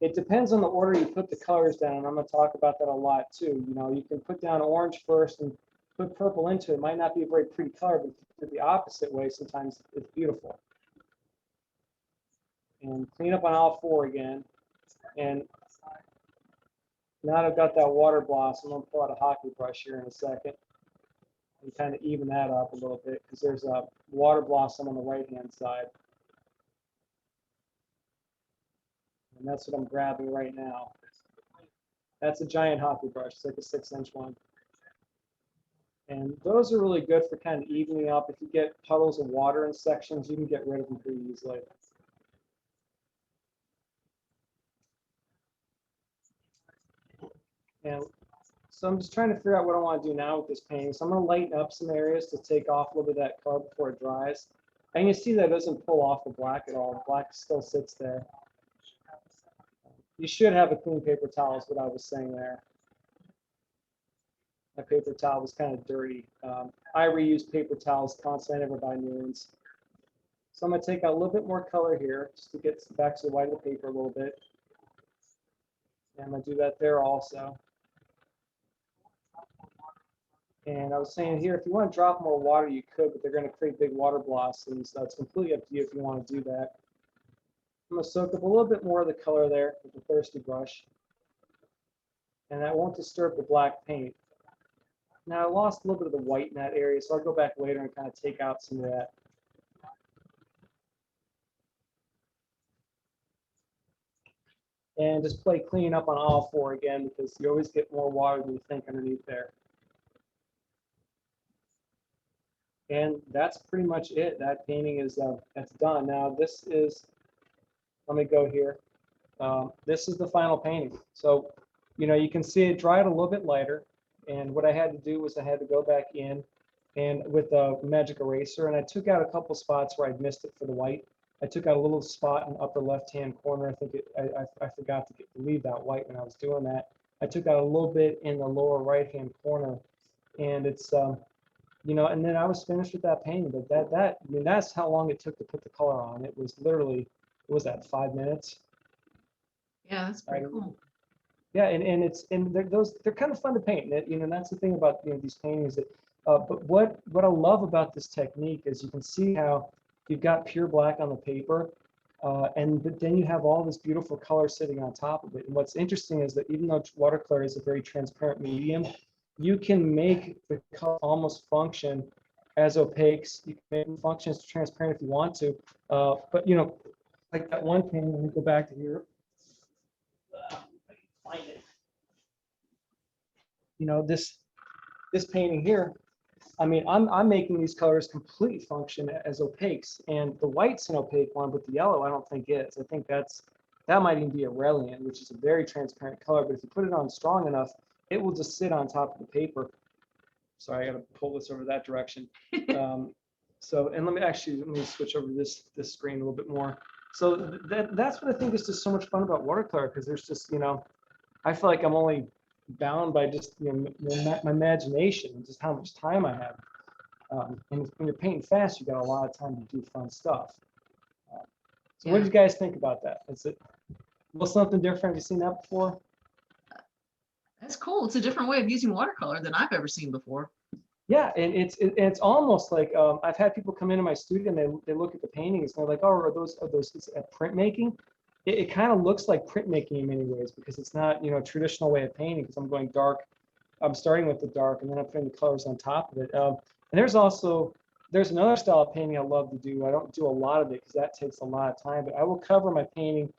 It depends on the order you put the colors down. I'm going to talk about that a lot too. You can put down orange first and put purple into it. It might not be a very pretty color, but if you do it the opposite way, sometimes it's beautiful. And clean up on aisle 4 again. And now that I've got that water blossom, I'm going to pull out a hockey brush here in a second and kind of even that up a little bit because there's a water blossom on the right-hand side. And that's what I'm grabbing right now. That's a giant hockey brush. It's like a 6-inch one. And those are really good for kind of evening up. If you get puddles of water in sections, you can get rid of them pretty easily. And so I'm just trying to figure out what I want to do now with this painting. So I'm going to lighten up some areas to take off a little bit of that color before it dries. And you see that it doesn't pull off the black at all. The black still sits there. You should have a clean paper towel is what I was saying there. My paper towel was kind of dirty. I reuse paper towels constantly. I never buy new ones. So I'm going to take out a little bit more color here just to get back to the white of the paper a little bit. And I'm going to do that there also. And I was saying here, if you want to drop more water, you could, but they're going to create big water blossoms. So it's completely up to you if you want to do that. I'm going to soak up a little bit more of the color there with the thirsty brush. And that won't disturb the black paint. Now I lost a little bit of the white in that area, so I'll go back later and kind of take out some of that. And just play clean up on aisle 4 again because you always get more water than you think underneath there. And that's pretty much it. That painting is that's done. Now this is, let me go here. This is the final painting. So, you can see it dried a little bit lighter. And what I had to do was I had to go back in and with a magic eraser, and I took out a couple spots where I'd missed it for the white. I took out a little spot in the upper left-hand corner. I think I forgot to leave that white when I was doing that. I took out a little bit in the lower right-hand corner, and it's and then I was finished with that painting. But that's how long it took to put the color on. It was literally, what was that, 5 minutes? Yeah, that's pretty cool. Yeah, and they're kind of fun to paint. And that's the thing about these paintings. That, but what I love about this technique is you can see how you've got pure black on the paper, but then you have all this beautiful color sitting on top of it. And what's interesting is that even though watercolor is a very transparent medium, you can make the color almost function as opaques. You can make them function as transparent if you want to. But like that one painting, let me go back to here. Find it. This painting here, I mean, I'm making these colors completely function as opaques, and the white's an opaque one, but the yellow I don't think is. I think that might even be a Reliant, which is a very transparent color, but if you put it on strong enough, it will just sit on top of the paper. Sorry, I got to pull this over that direction. So, and let me switch over to this screen a little bit more. So that's what I think is just so much fun about watercolor, because there's just, I feel like I'm only bound by just my imagination, just how much time I have. And when you're painting fast, you got a lot of time to do fun stuff. So what did you guys think about that? Is it something different? Have you seen that before? That's cool. It's a different way of using watercolor than I've ever seen before. Yeah, and it's almost like I've had people come into my studio and they look at the paintings and they're like, oh, are those is it printmaking? It kind of looks like printmaking in many ways because it's not, you know, a traditional way of painting because I'm going dark. I'm starting with the dark and then I'm putting the colors on top of it. And there's another style of painting I love to do. I don't do a lot of it because that takes a lot of time, but I will cover my painting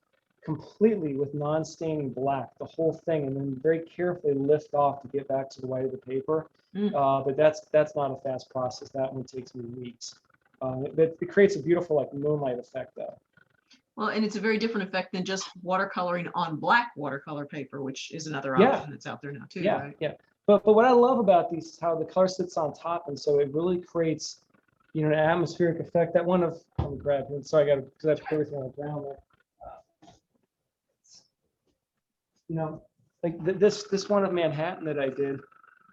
completely with non-staining black, the whole thing, and then very carefully lift off to get back to the white of the paper. But that's not a fast process. That one takes me weeks. But it creates a beautiful like moonlight effect though. Well, and it's a very different effect than just watercoloring on black watercolor paper, which is another Yeah. option that's out there now too, Yeah, right? yeah. But what I love about these is how the color sits on top, and so it really creates, you know, an atmospheric effect. That one of, let me grab it. Sorry, I got to, because I put everything on the ground there. You know, like this one of Manhattan that I did,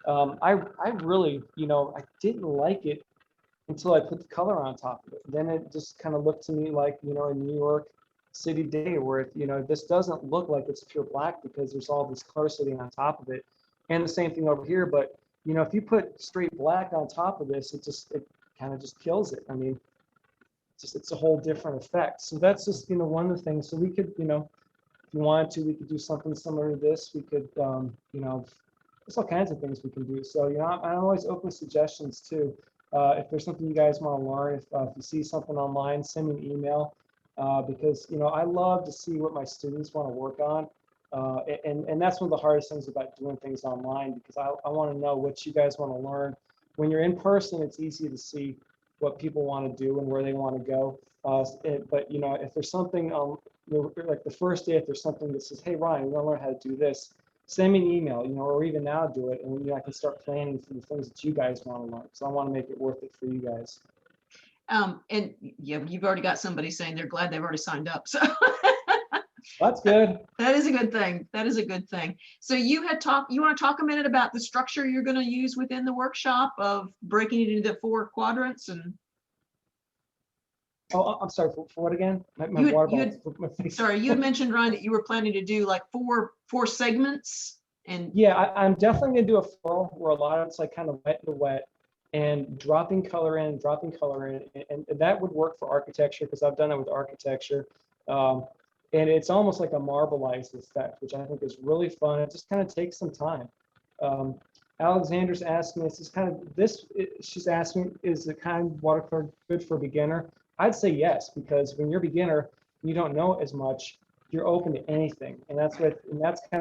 I really, you know, I didn't like it until I put the color on top of it. Then it just kind of looked to me like, you know, a New York City day where, it, you know, this doesn't look like it's pure black because there's all this color sitting on top of it. And the same thing over here. But, you know, if you put straight black on top of this, it kind of just kills it. I mean, it's a whole different effect. So that's just, you know, one of the things. So we could, you know, if you wanted to, we could do something similar to this. We could, you know, there's all kinds of things we can do. So, you know, I'm always open to suggestions too. If there's something you guys want to learn, if you see something online, send me an email because, you know, I love to see what my students want to work on. And that's one of the hardest things about doing things online because I want to know what you guys want to learn. When you're in person, it's easy to see what people want to do and where they want to go. But, you know, if there's something like the first day, if there's something that says, hey, Ryan, we want to learn how to do this, send me an email, you know, or even now do it. And, you know, I can start planning for the things that you guys want to learn. So I want to make it worth it for you guys. And yeah, you've already got somebody saying they're glad they've already signed up. So that's good. That is a good thing. That is a good thing. So you want to talk a minute about the structure you're going to use within the workshop of breaking it into 4 quadrants and. Oh, I'm sorry, for what again? Sorry, you had mentioned, Ryan, that you were planning to do like four segments. And yeah, I'm definitely gonna do a floral where a lot of it's like kind of wet to wet and dropping color in, and that would work for architecture because I've done it with architecture. And it's almost like a marbleized effect, which I think is really fun. It just kind of takes some time. Alexander's asked me, she's asked me, is the kind of watercolor good for a beginner? I'd say yes, because when you're a beginner, you don't know as much, you're open to anything. And that's kind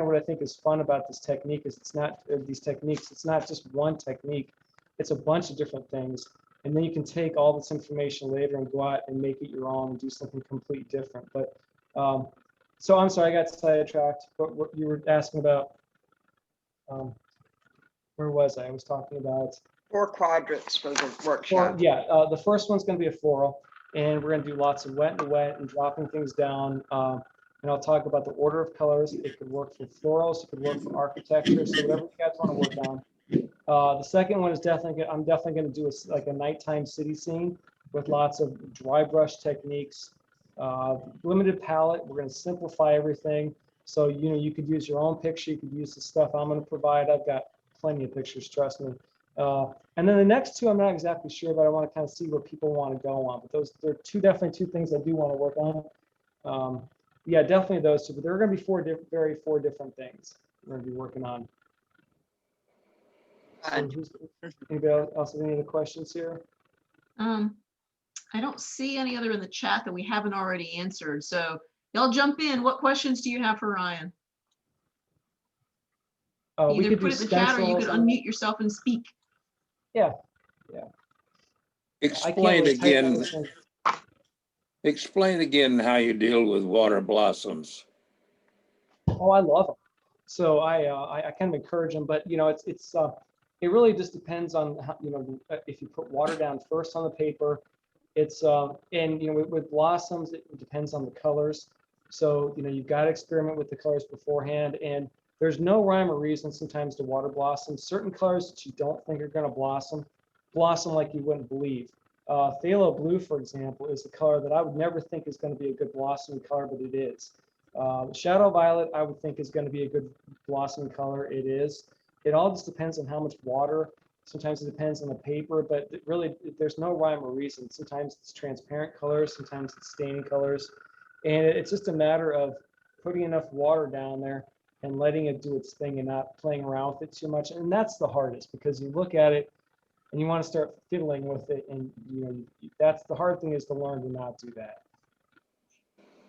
of what I think is fun about this technique is it's not just one technique, it's a bunch of different things. And then you can take all this information later and go out and make it your own and do something completely different. But so I'm sorry, I got sidetracked, but what you were asking about, where was I? I was talking about 4 quadrants for the workshop. The first one's going to be a floral, and we're going to do lots of wet and wet and dropping things down. And I'll talk about the order of colors. It could work for florals, it could work for architecture, so whatever you guys want to work on. The second one is I'm definitely going to do like a nighttime city scene with lots of dry brush techniques, limited palette. We're going to simplify everything. So, you know, you could use your own picture. You could use the stuff I'm going to provide. I've got plenty of pictures, trust me. And then the next 2, I'm not exactly sure, but I want to kind of see where people want to go on. But they're definitely 2 things I do want to work on. Yeah, definitely those 2. But there are going to be 4 different things we're going to be working on. So anybody else have any other questions here? I don't see any other in the chat that we haven't already answered. So y'all jump in. What questions do you have for Ryan? Either put it in the chat or you could unmute yourself and speak. Yeah. Explain again how you deal with water blossoms. Oh, I love them. So I kind of encourage them, but you know, it really just depends on how, you know, if you put water down first on the paper, and you know, with blossoms, it depends on the colors. So, you know, you've got to experiment with the colors beforehand, and there's no rhyme or reason sometimes to water blossom. Certain colors that you don't think are going to blossom like you wouldn't believe. Phthalo blue, for example, is a color that I would never think is going to be a good blossoming color, but it is. Shadow violet, I would think is going to be a good blossoming color. It is. It all just depends on how much water Sometimes it depends on the paper, but really there's no rhyme or reason. Sometimes it's transparent colors, sometimes it's staining colors. And it's just a matter of putting enough water down there and letting it do its thing and not playing around with it too much. And that's the hardest, because you look at it and you want to start fiddling with it. And that's the hard thing, is to learn to not do that.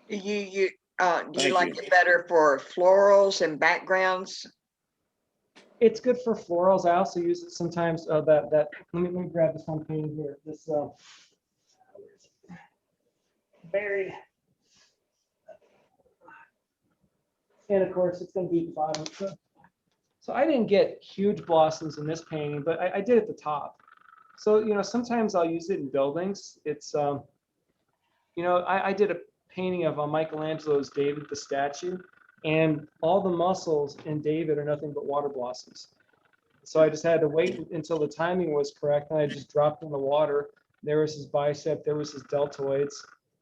Do you Thank like you. it better for florals and backgrounds? It's good for florals. I also use it sometimes. Let me grab this one painting here. This berry, and of course it's going to be the bottom. So I didn't get huge blossoms in this painting, but I did at the top. So sometimes I'll use it in buildings. It's I did a painting of Michelangelo's David the statue, and all the muscles in David are nothing but water blossoms. So I just had to wait until the timing was correct, and I just dropped in the water. There was his bicep, there was his deltoids,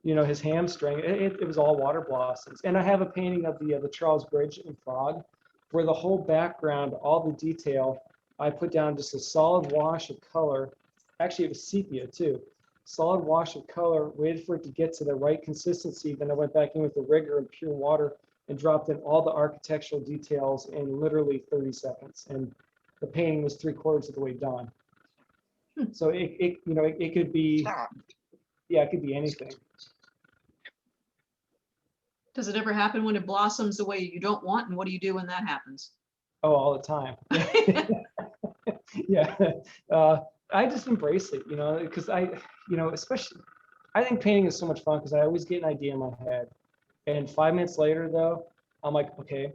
his hamstring. It was all water blossoms. And I have a painting of the Charles Bridge in Prague, where the whole background, all the detail, I put down just a solid wash of color. Actually, it was sepia too. Solid wash of color, waited for it to get to the right consistency. Then I went back in with the rigger and pure water and dropped in all the architectural details in literally 30 seconds. And the painting was 3/4 of the way done. So it could be, it could be anything. Does it ever happen when it blossoms the way you don't want? And what do you do when that happens? Oh, all the time. Yeah. I just embrace it, because especially, I think painting is so much fun because I always get an idea in my head. And 5 minutes later, though, I'm like, okay,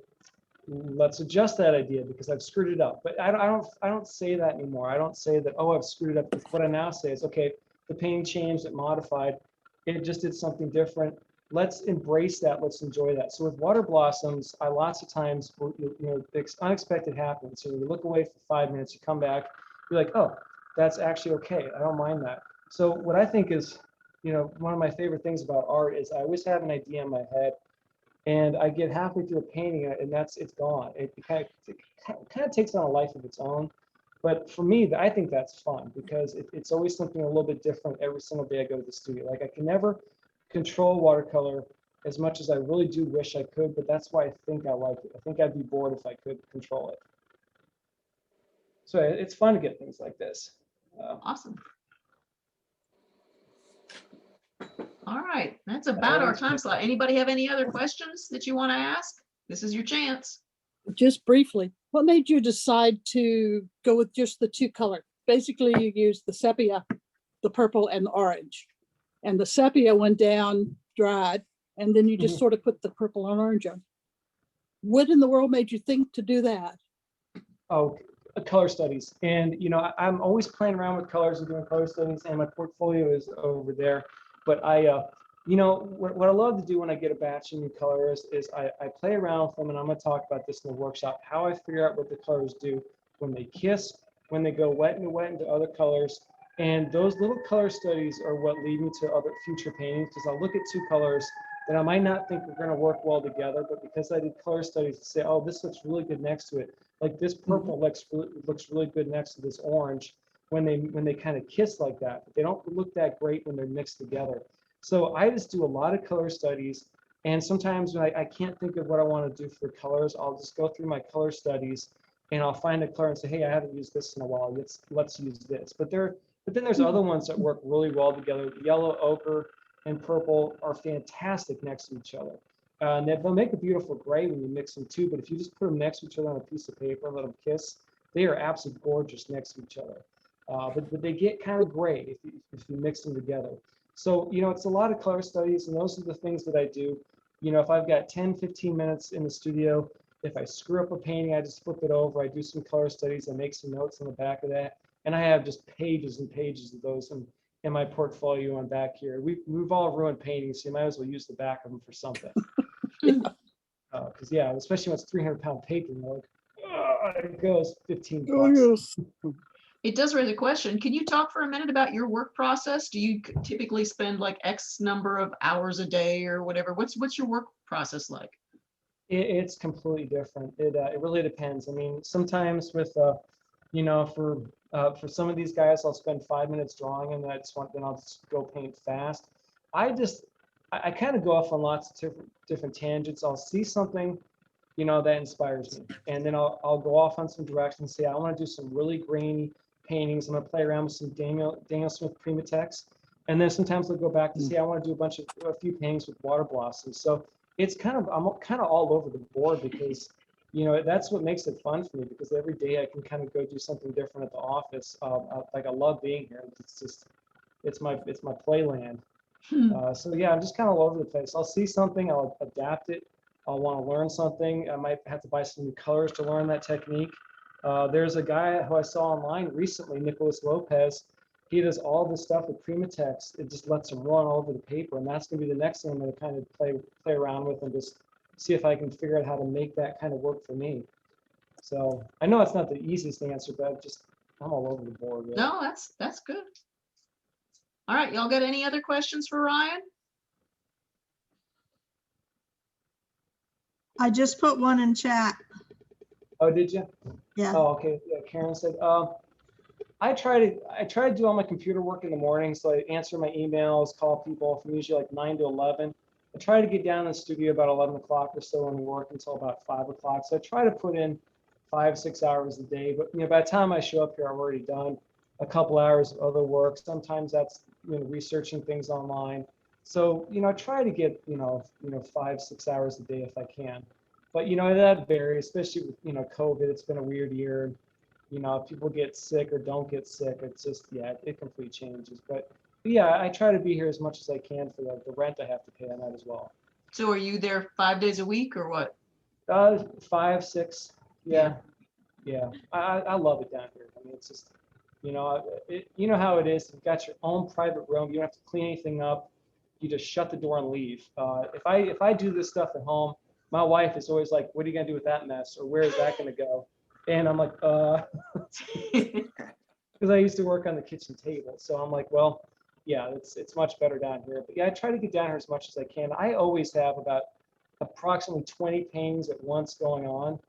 let's adjust that idea because I've screwed it up. But I don't say that anymore. I don't say that, oh, I've screwed it up. What I now say is, okay, the painting changed, it modified, it just did something different. Let's embrace that. Let's enjoy that. So with water blossoms, I lots of times, unexpected happens. So you look away for 5 minutes, you come back, you're like, oh, that's actually okay. I don't mind that. So what I think is, one of my favorite things about art is I always have an idea in my head, and I get halfway through a painting and it's gone. It kind of takes on a life of its own. But for me, I think that's fun because it's always something a little bit different every single day I go to the studio. Like I can never control watercolor as much as I really do wish I could, but that's why I think I like it. I think I'd be bored if I could control it. So it's fun to get things like this. Awesome. All right, that's about our time slot. Anybody have any other questions that you want to ask? This is your chance. Just briefly, what made you decide to go with just the two color? Basically, you used the sepia, the purple and the orange. And the sepia went down, dried, and then you just sort of put the purple and orange on. What in the world made you think to do that? Oh, Color studies. And, I'm always playing around with colors and doing color studies, and my portfolio is over there. But what I love to do when I get a batch of new colors is I play around with them, and I'm going to talk about this in the workshop, how I figure out what the colors do when they kiss, when they go wet into other colors. And those little color studies are what lead me to other future paintings, because I'll look at two colors that I might not think are going to work well together, but because I did color studies to say, oh, this looks really good next to it. Like this purple looks really good next to this orange when they kind of kiss like that. But they don't look that great when they're mixed together. So I just do a lot of color studies. And sometimes when I can't think of what I want to do for colors, I'll just go through my color studies and I'll find a color and say, hey, I haven't used this in a while. Let's use this. But then there's other ones that work really well together. Yellow, ochre, and purple are fantastic next to each other. And they'll make a beautiful gray when you mix them too, but if you just put them next to each other on a piece of paper and let them kiss, they are absolutely gorgeous next to each other. But they get kind of gray if you mix them together. So, it's a lot of color studies, and those are the things that I do. If I've got 10, 15 minutes in the studio, if I screw up a painting, I just flip it over, I do some color studies, I make some notes on the back of that, and I have just pages and pages of those in my portfolio on back here. We've all ruined paintings, so you might as well use the back of them for something. Because especially when it's 300-pound paper, it goes $15. It does raise a question. Can you talk for a minute about your work process? Do you typically spend like X number of hours a day or whatever? What's your work process like? It's completely different. It really depends. I mean, sometimes with for For some of these guys, I'll spend 5 minutes drawing and then I'll just go paint fast. I kind of go off on lots of different tangents. I'll see something, you know, that inspires me. And then I'll go off on some direction and say, I want to do some really grainy paintings. I'm going to play around with some Daniel Smith Primatex. And then sometimes I'll go back to say, I want to do a few paintings with water blossoms. So it's I'm kind of all over the board because, you know, that's what makes it fun for me, because every day I can kind of go do something different at the office. Like I love being here. It's my playland. So yeah, I'm just kind of all over the place. I'll see something, I'll adapt it. I'll want to learn something. I might have to buy some new colors to learn that technique. There's a guy who I saw online recently, Nicholas Lopez. He does all this stuff with Primatex. It just lets him run all over the paper, and that's going to be the next thing I'm going to kind of play around with and just see if I can figure out how to make that kind of work for me. So I know it's not the easiest answer, but I'm all over the board. Really. No, that's good. All right, y'all got any other questions for Ryan? I just put one in chat. Oh, did you? Yeah. Oh, okay. Yeah, Karen said, I try to do all my computer work in the morning. So I answer my emails, call people from usually like 9 to 11. I try to get down in the studio about 11 o'clock or so and work until about 5 o'clock. So I try to put in 5-6 hours a day. But, you know, by the time I show up here, I've already done a couple hours of other work. Sometimes that's, you know, researching things online. So, you know, I try to get, you know, 5-6 hours a day if I can. But, you know, that varies, especially with, you know, COVID. It's been a weird year. You know, if people get sick or don't get sick, it's just, yeah, it completely changes. But yeah, I try to be here as much as I can for the rent I have to pay on that as well. So are you there 5 days a week or what? 5, 6. Yeah. I love it down here. I mean, it's just, you know, you know how it is. You've got your own private room. You don't have to clean anything up. You just shut the door and leave. If I do this stuff at home, my wife is always like, what are you going to do with that mess? Or where is that going to go? And I'm like, because I used to work on the kitchen table. So I'm like, well, yeah, it's much better down here. But yeah, I try to get down here as much as I can. I always have about approximately 20 paintings at once going on.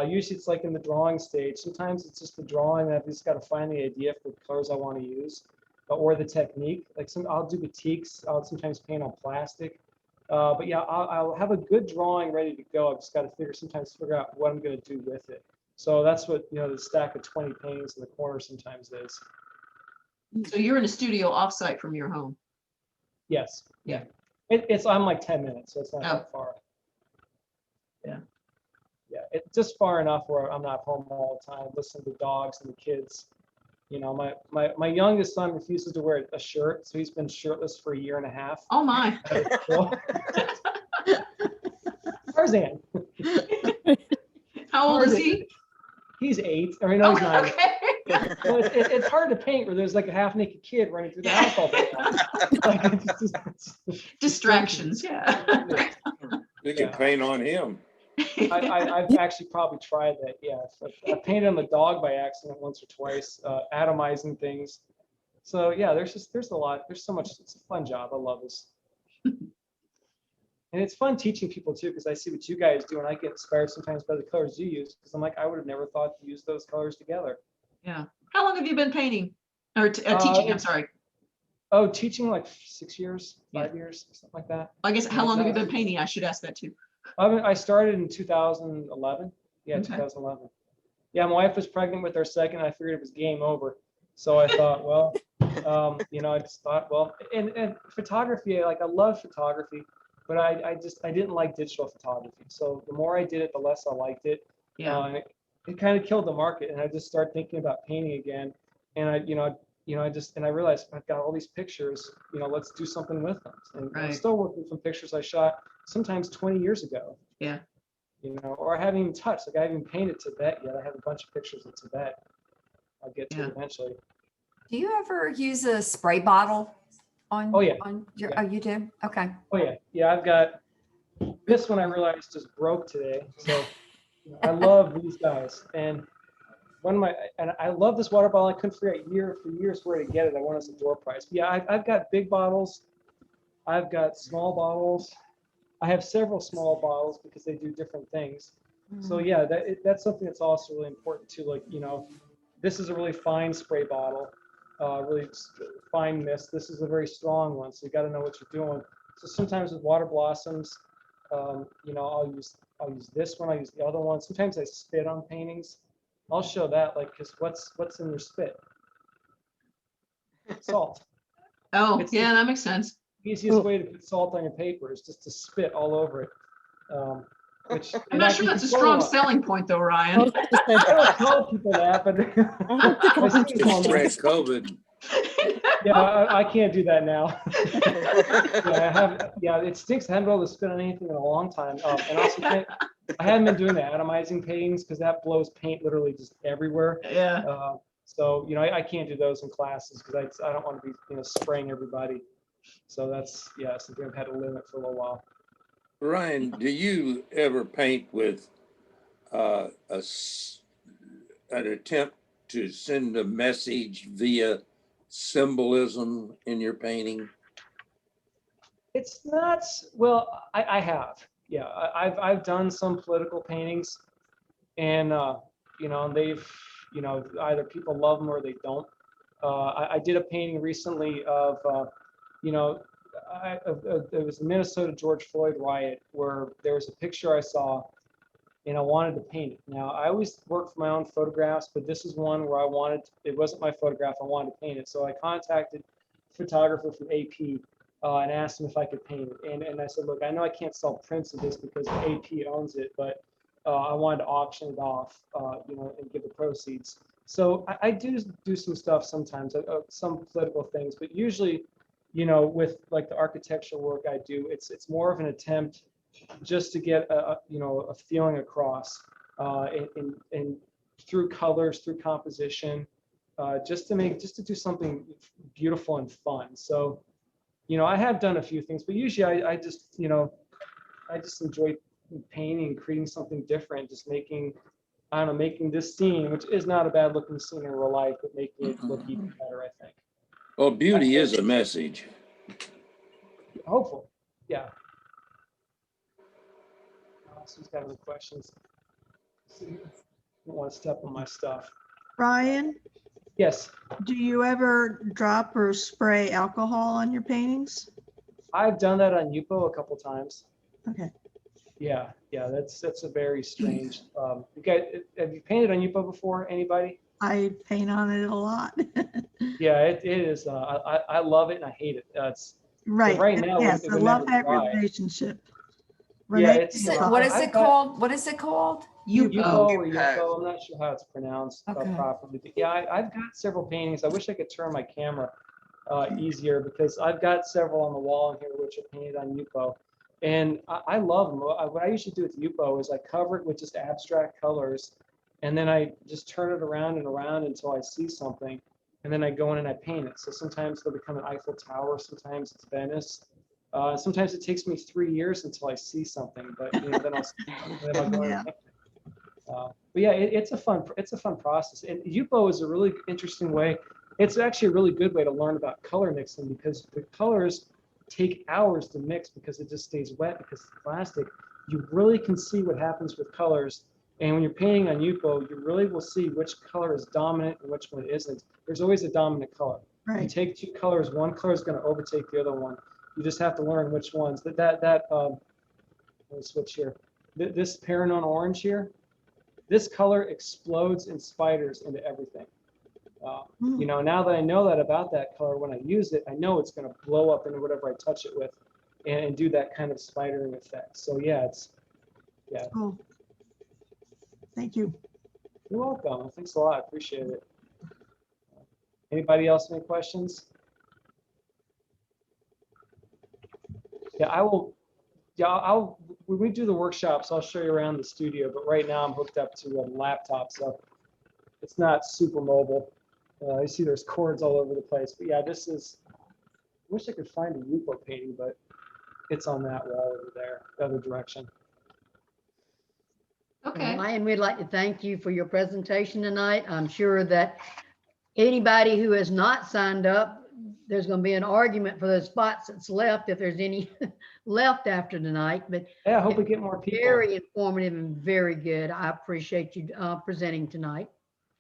Usually it's like in the drawing stage. Sometimes it's just the drawing and I've just got to find the idea for the colors I want to use or the technique. Like I'll do batiks. I'll sometimes paint on plastic. But yeah, I'll have a good drawing ready to go. I've just got to figure out what I'm going to do with it. So that's what, you know, the stack of 20 paintings in the corner sometimes is. So you're in a studio offsite from your home? Yes. Yeah. I'm like 10 minutes, so it's not that far. Yeah. Yeah, it's just far enough where I'm not home all the time, listening to dogs and the kids. You know, my youngest son refuses to wear a shirt, so he's been shirtless for 1.5 years. Oh my. Tarzan. How old is he? He's 8. Or no, he's 9. Okay. So it's hard to paint where there's like a half-naked kid running through the house all the time. Distractions, yeah. You can paint on him. I've actually probably tried that. Yeah, I painted on the dog by accident once or twice, atomizing things. So yeah, there's a lot. There's so much. It's a fun job. I love this, and it's fun teaching people too, because I see what you guys do, and I get inspired sometimes by the colors you use. Because I'm like, I would have never thought to use those colors together. Yeah. How long have you been painting or teaching? I'm sorry. Oh, teaching like 6 years, 5 years, something like that. I guess how long have you been painting? I should ask that too. I started in 2011. Yeah, Okay. 2011. Yeah, my wife was pregnant with our second. I figured it was game over. So I thought, well, you know, I just thought, well, and photography, like I love photography, but I didn't like digital photography. So the more I did it, the less I liked it. Yeah. It kind of killed the market, and I just started thinking about painting again. And I realized I've got all these pictures. You know, let's do something with them. And I'm still working from pictures I shot sometimes 20 years ago. Yeah. You know, or I haven't even touched. Like I haven't even painted Tibet yet. I have a bunch of pictures of Tibet. I'll get to it eventually. Do you ever use a spray bottle on? Oh yeah. Oh, you do? Okay. Oh yeah. Yeah, I've got this one. I realized just broke today. So I love these guys, and I love this water bottle. I couldn't figure out for years where to get it. I wanted as a door prize. But yeah, I've got big bottles. I've got small bottles. I have several small bottles because they do different things. So yeah, that's something that's also really important too. Like, you know, This is a really fine spray bottle, really fine mist. This is a very strong one, so you got to know what you're doing. So sometimes with water blossoms, you know, I'll use this one. I'll use the other one. Sometimes I spit on paintings. I'll show that, like, because what's in your spit? Salt. Oh, It's yeah, the that makes sense. easiest way to put salt on your paper is just to spit all over it. Which I'm not sure that's a strong selling point though, Ryan. I don't tell people that, but I see It them. spread COVID. Yeah, I can't do that now. Yeah, it stinks. I haven't been able to spit on anything in a long time. And also, I haven't been doing the atomizing paintings because that blows paint literally just everywhere. Yeah. So, you know, I can't do those in classes because I don't want to be, you know, spraying everybody. So that's, yeah, something I've had to limit for a little while. Ryan, do you ever paint with an attempt to send a message via symbolism in your painting? It's not, well, I have, yeah, I've done some political paintings, and you know, they've, you know, either people love them or they don't. I did a painting recently of, you know, it was the Minnesota George Floyd riot, where there was a picture I saw and I wanted to paint it. Now, I always work for my own photographs, but this is one where it wasn't my photograph, I wanted to paint it. So I contacted a photographer from AP and asked him if I could paint it. And I said, look, I know I can't sell prints of this because AP owns it, but I wanted to auction it off, you know, and give the proceeds. So I do some stuff sometimes, some political things, but usually, you know, with like the architectural work I do, it's more of an attempt just to get you know, a feeling across, and through colors, through composition, just to do something beautiful and fun. So, you know, I have done a few things, but usually I just, you know, I just enjoy painting, creating something different, just making, I don't know, making this scene, which is not a bad looking scene in real life, but making it look even better, I think. Well, beauty is a message. Hopefully, yeah. Who's got any questions? I don't want to step on my stuff. Ryan, Yes, do you ever drop or spray alcohol on your paintings? I've done that on Yupo a couple times. Okay. Yeah, that's a very strange. You guys, have you painted on Yupo before? Anybody? I paint on it a lot. Yeah, it is. I love it and I hate it. It's Right. right now. Yes, it I would love never that dry. relationship. Yeah, Renea, it's What is it called? What is it called? Yupo or Yupo. I'm not sure how it's pronounced Okay. properly, but yeah, I've got several paintings. I wish I could turn my camera easier because I've got several on the wall in here which are painted on Yupo, and I love them. What I usually do with Yupo is I cover it with just abstract colors, and then I just turn it around and around until I see something, and then I go in and I paint it. So sometimes they'll become an Eiffel Tower, sometimes it's Venice. Sometimes it takes me 3 years until I see something, but you know, then I'll go in and paint it. But yeah, it's a fun process, and Yupo is a really interesting way. It's actually a really good way to learn about color mixing because the colors take hours to mix because it just stays wet because it's plastic. You really can see what happens with colors, and when you're painting on Yupo, you really will see which color is dominant and which one isn't. There's always a dominant color. Right. You take two colors, one color is going to overtake the other one. You just have to learn which ones. Let me switch here. This Paranone orange here, this color explodes in spiders into everything. You know, now that I know that about that color, when I use it, I know it's going to blow up into whatever I touch it with and do that kind of spidering effect. So yeah, Cool. Thank you. You're welcome. Thanks a lot. I appreciate it. Anybody else any questions? Yeah, I will. Yeah, when we do the workshops, I'll show you around the studio. But right now, I'm hooked up to a laptop, so it's not super mobile. You see, there's cords all over the place. But yeah, this is. I wish I could find a Yupo painting, but it's on that wall over there, the other direction. Okay. Ryan, we'd like to thank you for your presentation tonight. I'm sure that anybody who has not signed up, there's going to be an argument for those spots that's left, if there's any left after tonight. But yeah, I hope we get more people. Very informative and very good. I appreciate you presenting tonight.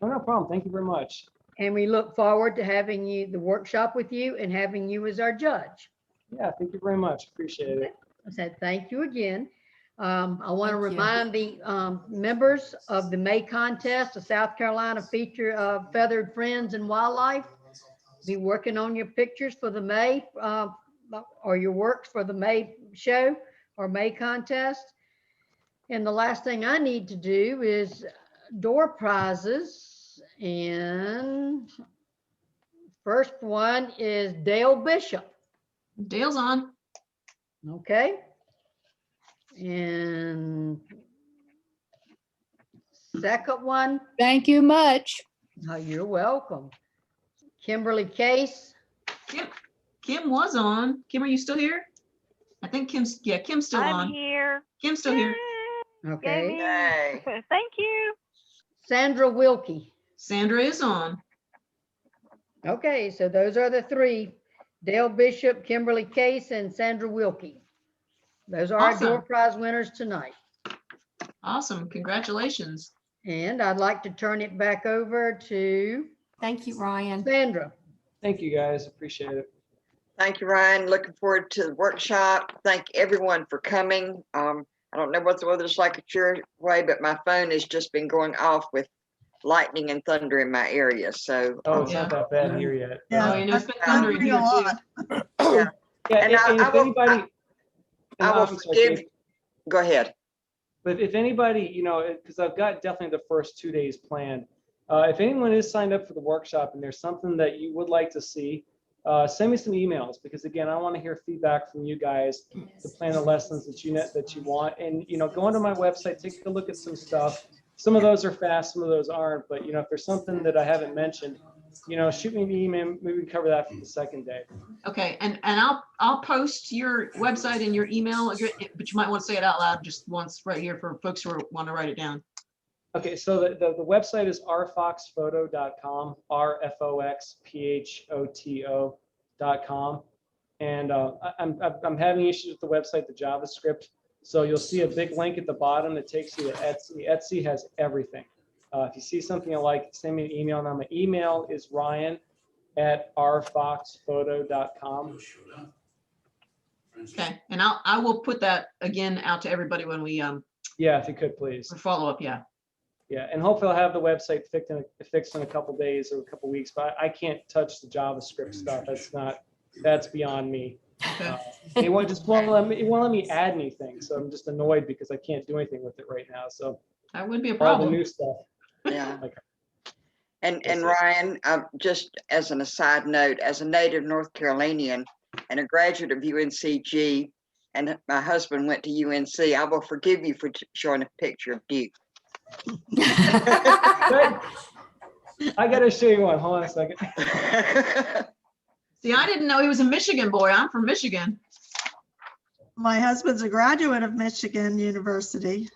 Oh, no problem. Thank you very much. And we look forward to having you, the workshop with you and having you as our judge. Yeah, thank you very much. Appreciate it. I said, thank you again. I want to Thank you. remind the members of the May contest, the South Carolina feature of Feathered Friends and Wildlife. Be working on your pictures for the May or your works for the May show or May contest. And the last thing I need to do is door prizes. And first one is Dale Bishop. Dale's on. Okay. And second one. Thank you much. Oh, you're welcome. Kimberly Case. Kim was on. Kim, are you still here? I think Kim's still on. I'm here. Kim's still here. Okay. Yay. Thank you. Sandra Wilkie. Sandra is on. Okay, so those are the three. Dale Bishop, Kimberly Case, and Sandra Wilkie. Those are our Awesome. door prize winners tonight. Awesome. Congratulations. And I'd like to turn it back over to Thank you, Ryan. Sandra. Thank you, guys. Appreciate it. Thank you, Ryan. Looking forward to the workshop. Thank everyone for coming. I don't know what the weather's like at your way, but my phone has just been going off with lightning and thunder in my area. So Oh, it's not that bad here yet. Oh, you know, it's been thundering here too. Yeah, And and I if will- anybody, I will I'm sorry, forgive. Dave. Go ahead. But if anybody, because I've got definitely the first 2 days planned. If anyone is signed up for the workshop and there's something that you would like to see, send me some emails, because again, I want to hear feedback from you guys to plan the lessons that you want. And go onto my website, take a look at some stuff. Some of those are fast, some of those aren't. But if there's something that I haven't mentioned, shoot me an email. Maybe we can cover that for the second day. Okay, and I'll post your website and your email address, but you might want to say it out loud just once right here for folks who want to write it down. Okay, so the website is rfoxphoto.com, rfoxphoto.com. And I'm having issues with the website, the JavaScript. So you'll see a big link at the bottom that takes you to Etsy. Etsy has everything. If you see something you like, send me an email. Now my email is ryan@rfoxphoto.com. Okay, and I will put that again out to everybody when we Yeah, if you could please. follow up. Yeah. Yeah, and hopefully I'll have the website fixed in a couple days or a couple weeks, but I can't touch the JavaScript stuff. That's beyond me. It won't let me add anything, so I'm just annoyed because I can't do anything with it right now. So that would be a all problem. the new stuff. Yeah. Okay. And Yes, yes. Ryan, just as an aside note, as a native North Carolinian and a graduate of UNCG, and my husband went to UNC, I will forgive you for showing a picture of Duke. I gotta show you one. Hold on a second. See, I didn't know he was a Michigan boy. I'm from Michigan. My husband's a graduate of Michigan University.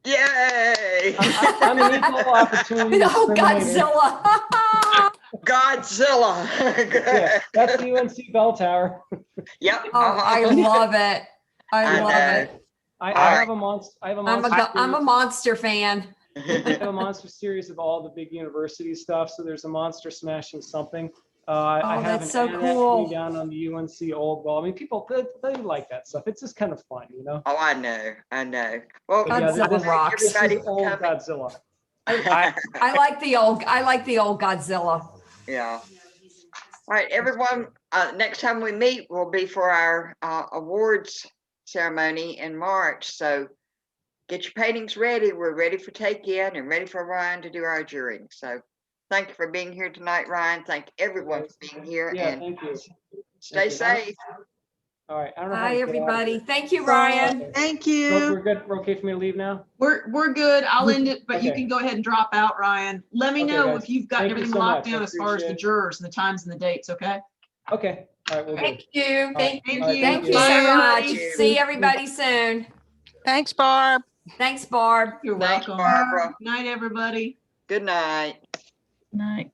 Yay! I'm an equal opportunity. Oh, discriminator. Godzilla. Godzilla. Yeah, that's the UNC bell tower. Yep. Oh, I love it. I love know. it. I All have a monster. I'm a monster fan. I have a monster series of all the big university stuff. So there's a monster smashing something. I have that's an so annex cool. down on the UNC old wall. I mean, people they like that stuff. It's just kind of fun, Oh, I know. Well, Godzilla thank rocks. everybody This is for old coming. Godzilla. I like the old Godzilla. Yeah. All right, everyone. Next time we meet will be for our awards ceremony in March. So get your paintings ready. We're ready for take in and ready for Ryan to do our jury. So thank you for being here tonight, Ryan. Thank everyone for being here. Yeah, And thank you. stay Thank you. safe. All right. I don't know how Bye, to get out of everybody. here. Thank you, Ryan. Thank So you. we're good. We're okay for me to leave now? We're good. I'll end it, but you Okay. can go ahead and drop out, Ryan. Let me Okay, know guys. if you've got Thank you everything so locked much. I down as far as the appreciate it. jurors and the times and the dates, okay? Okay. All right. We'll do. Thank you. All right. Thank All right, you. Thank you Bye, so everybody. much. See everybody soon. Thanks, Barb. Thanks, Barb. You're Thanks, welcome. Barbara. Good night, everybody. Good night. Night.